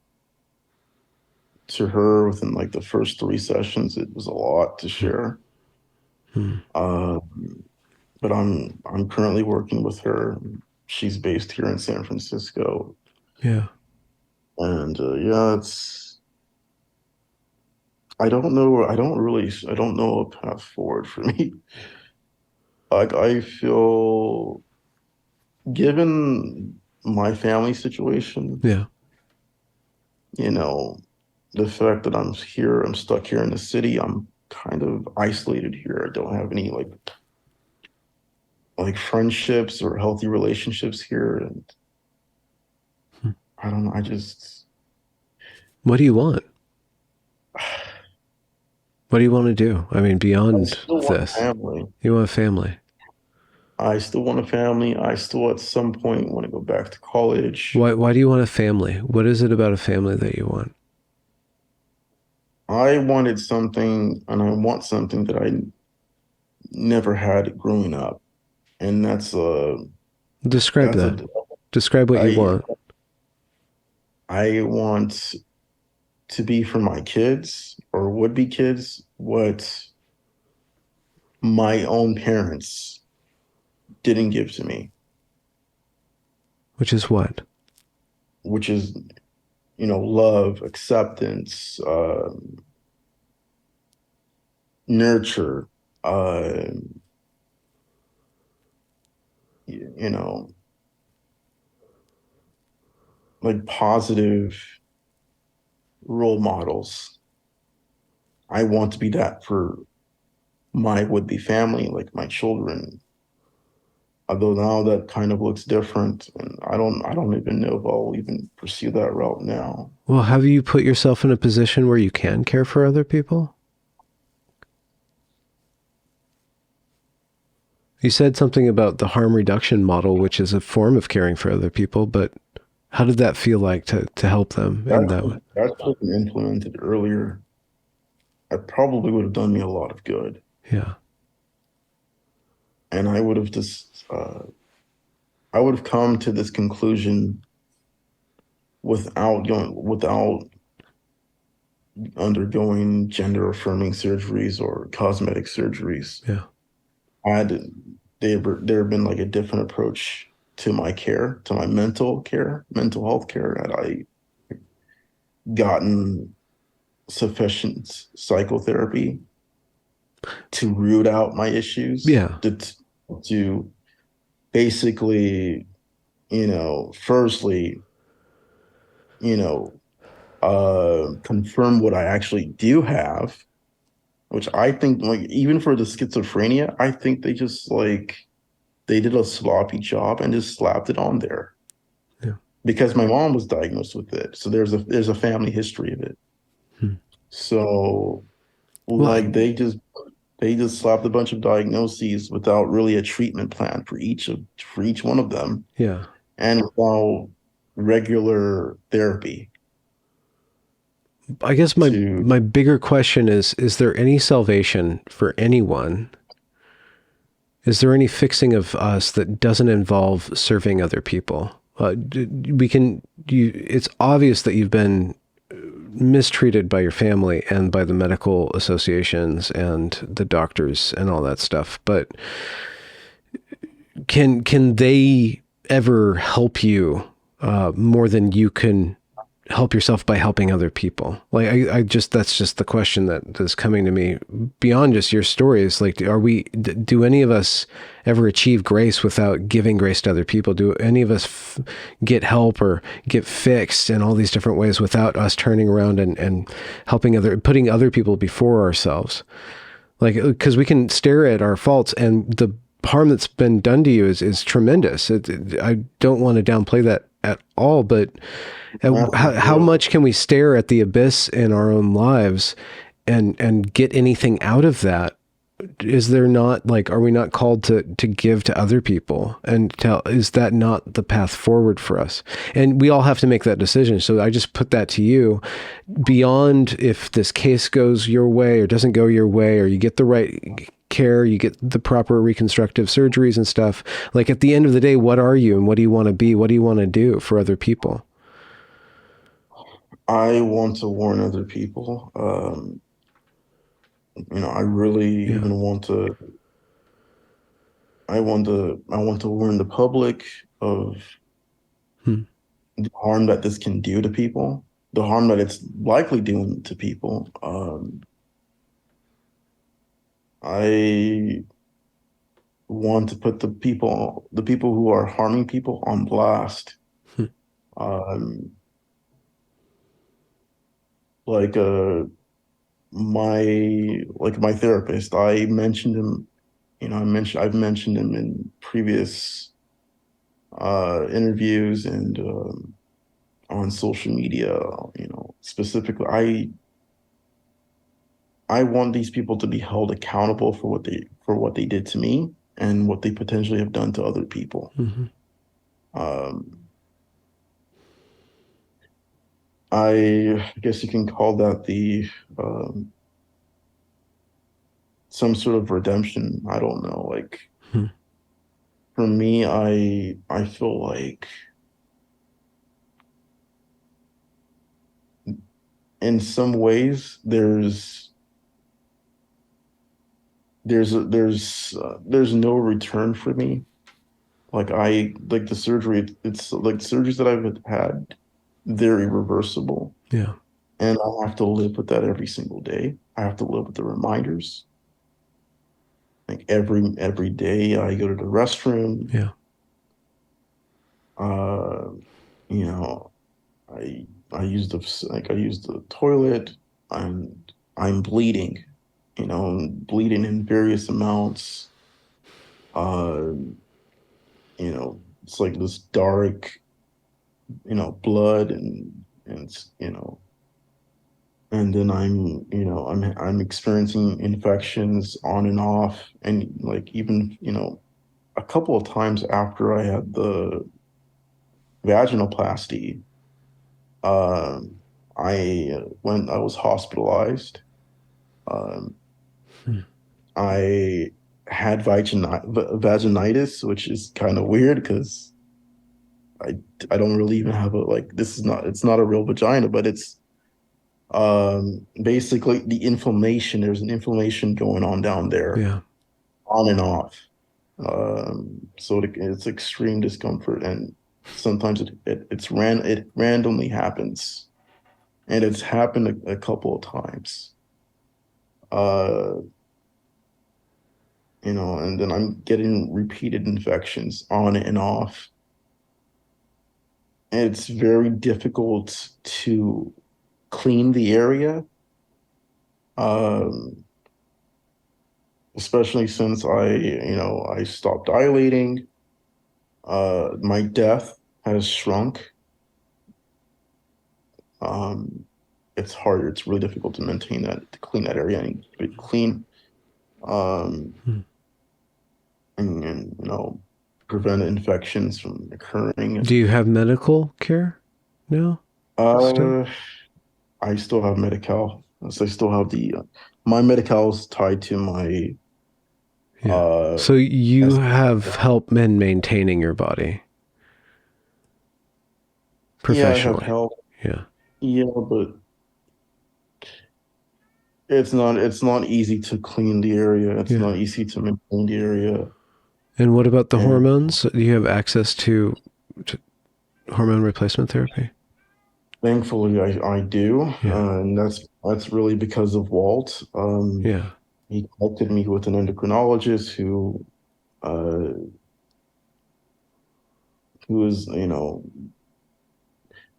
to her within like the first three sessions. It was a lot to Hmm. share. Hmm. Uh, but I'm currently working with her. She's based here in San Francisco, Yeah. and yeah, it's I don't know. I don't know a path forward for me. Like I feel, given my family situation, Yeah. you know, the fact that I'm stuck here in the city, I'm kind of isolated here. I don't have any like friendships or healthy relationships here, and Hmm. I don't know. What do you want? What do you want to do? I mean, I beyond still want a this, family. you want a family. I still want a family. I still at some point want to go back to college. Why do you want a family? What is it about a family that you want? I wanted something, and I want something that I never had growing up, and Describe that's that. a Describe what you I want. I want to be for my kids or would be kids what my own parents didn't give to me, Which is what? which is, love, acceptance, nurture, uh, you know, like positive role models. I want to be that for my would-be family, like my children. Although now that kind of looks different, and I don't even know if I'll even pursue that route now. Well, have you put yourself in a position where you can care for other people? You said something about the harm reduction model, which is a form of caring for other people, but how did that feel like to help them in that way? That should have been implemented earlier. It probably would have done me a lot of good, Yeah. and I would have come to this conclusion without undergoing gender affirming surgeries or cosmetic surgeries. Yeah. Had there have been like a different approach to my care, to my mental health care, had I gotten sufficient psychotherapy to root out my issues, Yeah. to basically, firstly, you know, confirm what I actually do have, which I think like even for the schizophrenia, I think they just like they did a sloppy job and just slapped it on there Yeah. because my mom was diagnosed with it. So there's a family history of it. Hmm. So Well, like they just slapped a bunch of diagnoses without really a treatment plan for each one of them yeah. and without regular therapy I guess to my bigger question is there any salvation for anyone? Is there any fixing of us that doesn't involve serving other people? We can. It's obvious that you've been mistreated by your family and by the medical associations and the doctors and all that stuff. But can they ever help you more than you can help yourself by helping other people? Like I just that's just the question that is coming to me beyond just your stories. Like, do any of us ever achieve grace without giving grace to other people? Do any of us get help or get fixed in all these different ways without us turning around and putting other people before ourselves? Like, because we can stare at our faults and the harm that's been done to you is tremendous. I don't want to downplay that at all, but how massive. much can we stare at the abyss in our own lives and get anything out of that? Is there not like, are we not called to give to other people and tell, is that not the path forward for us? And we all have to make that decision. So I just put that to you beyond if this case goes your way or doesn't go your way, or you get the right care, you get the proper reconstructive surgeries and stuff. Like at the end of the day, what are you and what do you want to be? What do you want to do for other people? I want to warn other people. I really Yeah. even want to. I want to warn the public of Hmm. the harm that this can do to people, the harm that it's likely doing to people. I want to put the people who are harming people on blast. Hmm. Um, like my therapist, I mentioned him. I've mentioned him in previous interviews and on social media. Specifically, I want these people to be held accountable for what they did to me and what they potentially have done to other people. Mm-hmm. Um, I guess you can call that the um, some sort of redemption. I don't know. Like Hmm. for me, I feel like in some ways there's no return for me. Like I like the surgery. It's like surgeries that I've had, they're irreversible, Yeah. and I have to live with that every single day. I have to live with the reminders. Like every day, I go to the restroom. Yeah. Uh, you know, I use the toilet. I'm bleeding. Bleeding in various amounts. Uh, it's like this dark, blood and then I'm experiencing infections on and off, and like even a couple of times after I had the vaginoplasty, um, when I was hospitalized, um, Hmm. I had vaginitis, which is kind of weird because I I don't really even have a like this is not it's not a real vagina, but it's basically the inflammation. There's an inflammation going on down there, Yeah. on and off. So it's extreme discomfort, and sometimes it randomly happens, and it's happened a couple of times. Uh, and then I'm getting repeated infections on and off. And it's very difficult to clean the area, um, especially since I stopped dilating. My depth has shrunk. Um, it's harder. It's really difficult to maintain that, to clean that area and keep it clean. Um, Hmm. and prevent infections from Do occurring. you have medical care now still? Uh, I still have Medi-Cal. So I still have the my Medi-Cal is tied to my Yeah. uh So you S. have help in maintaining your body Yeah, I have professionally. help. Yeah. Yeah, but it's not easy to clean the area. It's Yeah. not easy to maintain the area. And what about the And hormones? Do you have access to hormone replacement therapy? thankfully I do. Yeah. And that's really because of Walt. Yeah. He connected me with an endocrinologist uh who is,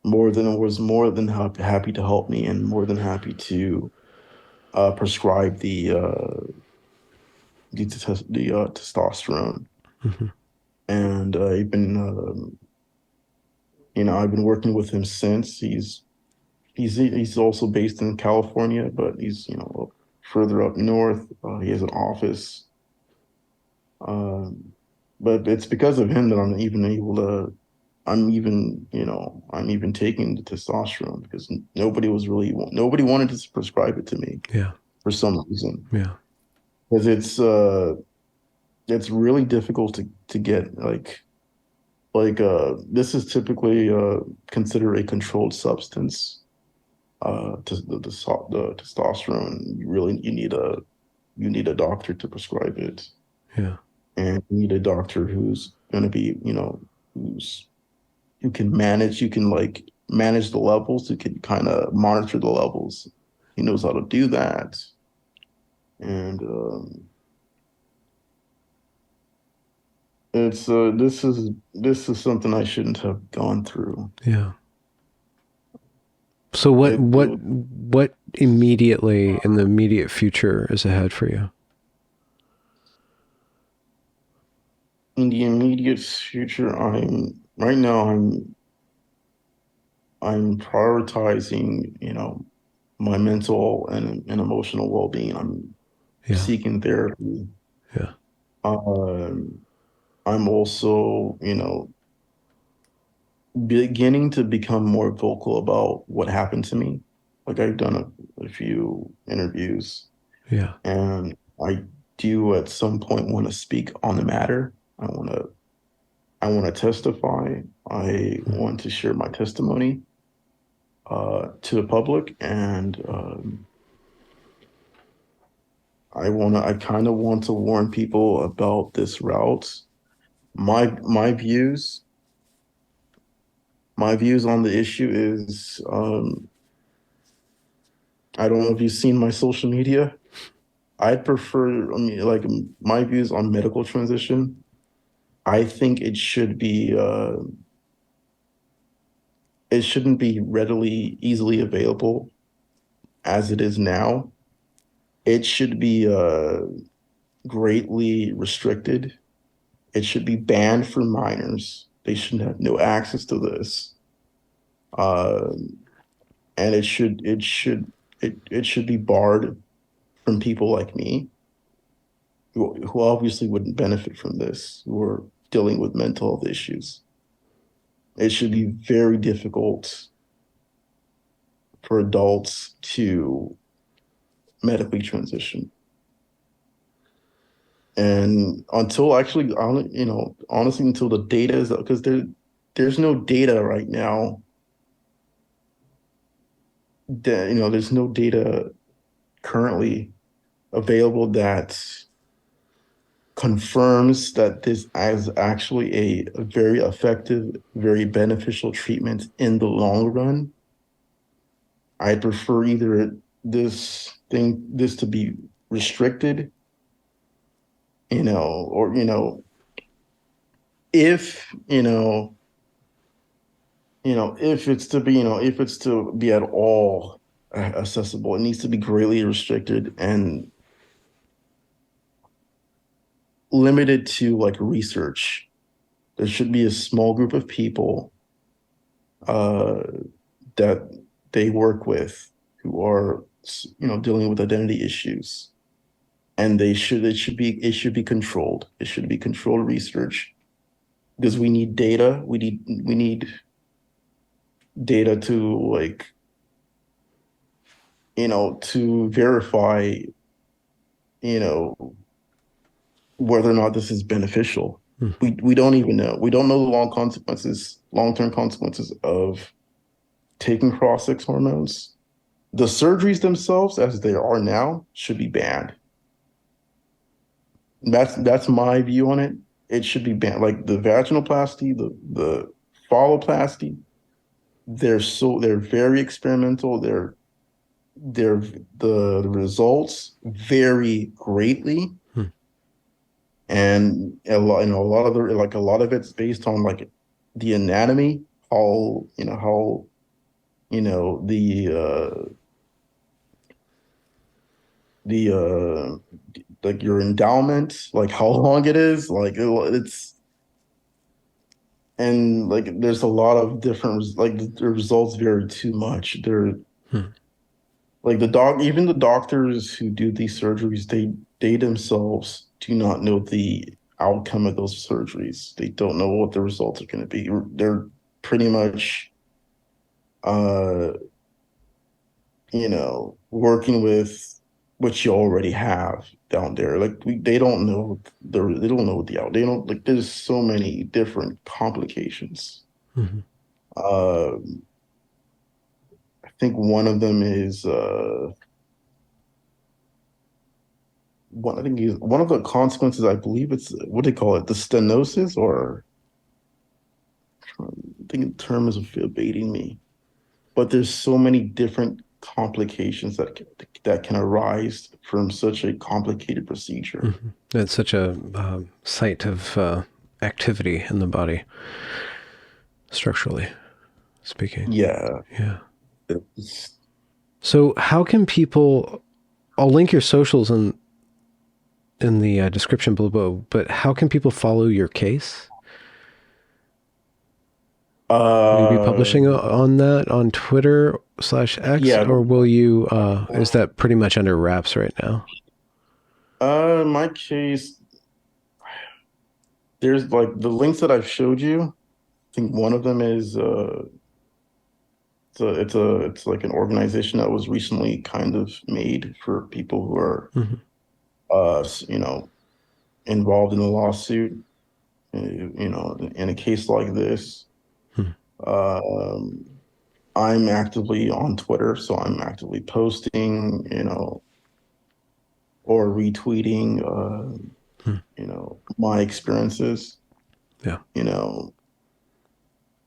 more than happy to help me and more than happy to prescribe the testosterone. Hmm. And I've been working with him since. He's also based in California, but he's further up north. He has an office. Um, but it's because of him that I'm even taking the testosterone because nobody wanted to prescribe it to me Yeah. for some reason. Yeah. Because it's really difficult to get this is typically considered a controlled substance. The testosterone, you need a doctor to prescribe it, Yeah. and you need a doctor who's going to be who's who can manage the levels, who can kind of monitor the levels. He knows how to do that, and it's this is something I shouldn't have gone through. Yeah. So what It, what it what immediately in the immediate future is ahead for you? In the immediate future, I'm prioritizing, my mental and emotional well-being. I'm Yeah. seeking therapy. Yeah. Um, I'm also, beginning to become more vocal about what happened to me. Like I've done a few interviews, Yeah. and I do at some point want to speak on the matter. I want to testify. I Mm. want to share my testimony to the public, and I kind of want to warn people about this route. My views on the issue is, I don't know if you've seen my social media. I'd prefer, I mean, like my views on medical transition. I think it shouldn't be readily, easily available as it is now. It should be greatly restricted. It should be banned for minors. They should have no access to this. Uh, and it should be barred from people like me who obviously wouldn't benefit from this, who are dealing with mental health issues. It should be very difficult for adults to medically transition. And until actually, honestly, until the data is, because there's no data right now there's no data currently available that confirms that this is actually a very effective, very beneficial treatment in the long run. I prefer either this to be restricted, or if if it's to be at all accessible. It needs to be greatly restricted and limited to like research. There should be a small group of people uh, that they work with who are, dealing with identity issues, and it should be controlled. It should be controlled research because we need data. We need data to like to verify you know whether or not this is beneficial. Hmm. We don't even know. We don't know the long-term consequences of taking cross-sex hormones. The surgeries themselves, as they are now, should be banned. That's my view on it. It should be banned. Like the vaginoplasty, the phalloplasty, they're very experimental. They're the results vary greatly, Hmm. and a lot of it's based on like the anatomy, how you know the like your endowment, like how long it is, like it's and like there's a lot of different like the results vary too much. They're Hmm. like even the doctors who do these surgeries, they themselves do not know the outcome of those surgeries. They don't know what the results are going to be. They're pretty much uh working with what you already have down there. Like they don't know they don't know what they don't like. There's so many different complications. Hmm. Uh, I think one of them is one of the consequences. I believe it's what do they call it, the stenosis, or I think the term is evading me. But there's so many different complications that can arise from such a complicated procedure. Hmm. That's such a site of activity in the body, structurally speaking. Yeah. Yeah. It's, So, how can people? I'll link your socials in the description below. But how can people follow your case? Will you be uh, publishing on that on Twitter/X, yeah. or will you? Is that pretty much under wraps right now? In my case, there's like the links that I've showed you. I think one of them is it's like an organization that was recently kind of made for people who are Hmm. uh involved in a lawsuit. In a case like this, Hmm. um, I'm actively on Twitter, so I'm actively posting, or retweeting, Hmm. my experiences. Yeah. You know,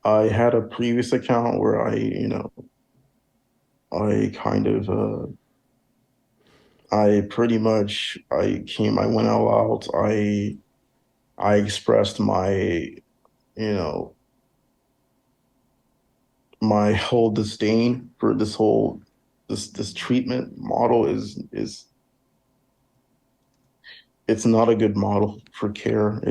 I had a previous account where I kind of, I pretty much, I went all out. I expressed you know, my whole disdain for this treatment model is it's not a good model for care.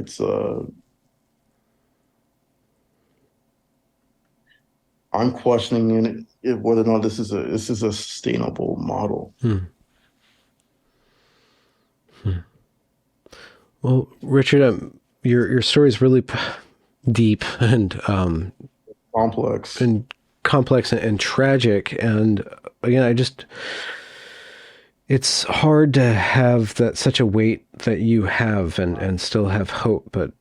I'm questioning whether or not this is a sustainable model. Hmm. Hmm. Well, Richard, your story is really deep Complex. and complex and tragic. And again, it's hard to have that such a weight that you have and still have hope. But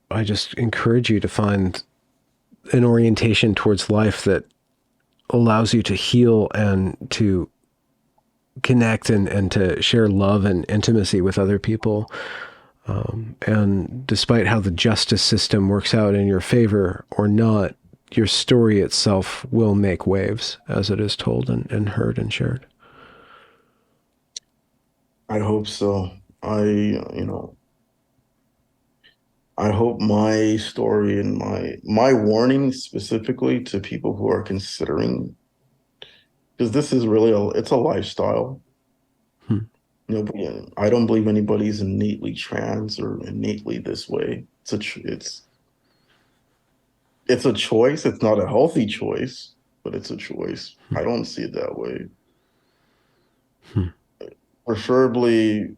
I just encourage you to find an orientation towards life that allows you to heal and to connect and to share love and intimacy with other people. And despite how the justice system works out in your favor or not, your story itself will make waves as it is told and heard and shared. I hope so. I, you know, I hope my story and my warning specifically to people who are considering because this is really it's a lifestyle. Hmm. Nobody, I don't believe anybody's innately trans or innately this way. It's a choice. It's not a healthy choice, but it's a choice. Hmm. I don't see it that way. Hmm. Preferably,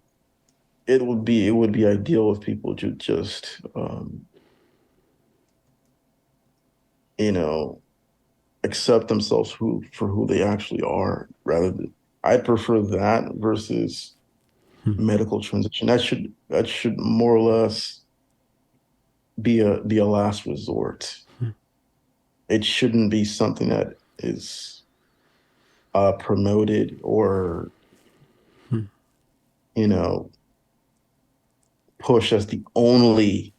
it would be ideal if people could just you know, accept themselves for who they actually are, rather than I prefer that versus Hmm. medical transition. That should more or less be a last resort. Hmm. It shouldn't be something that is promoted or Hmm. you know pushed as the only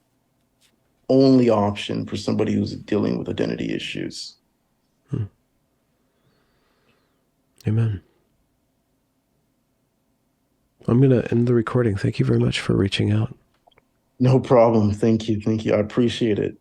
option for somebody who's dealing with identity issues. Hmm. Amen. I'm going to end the recording. Thank you very much for reaching out. No problem. Thank you. Thank you. I appreciate it.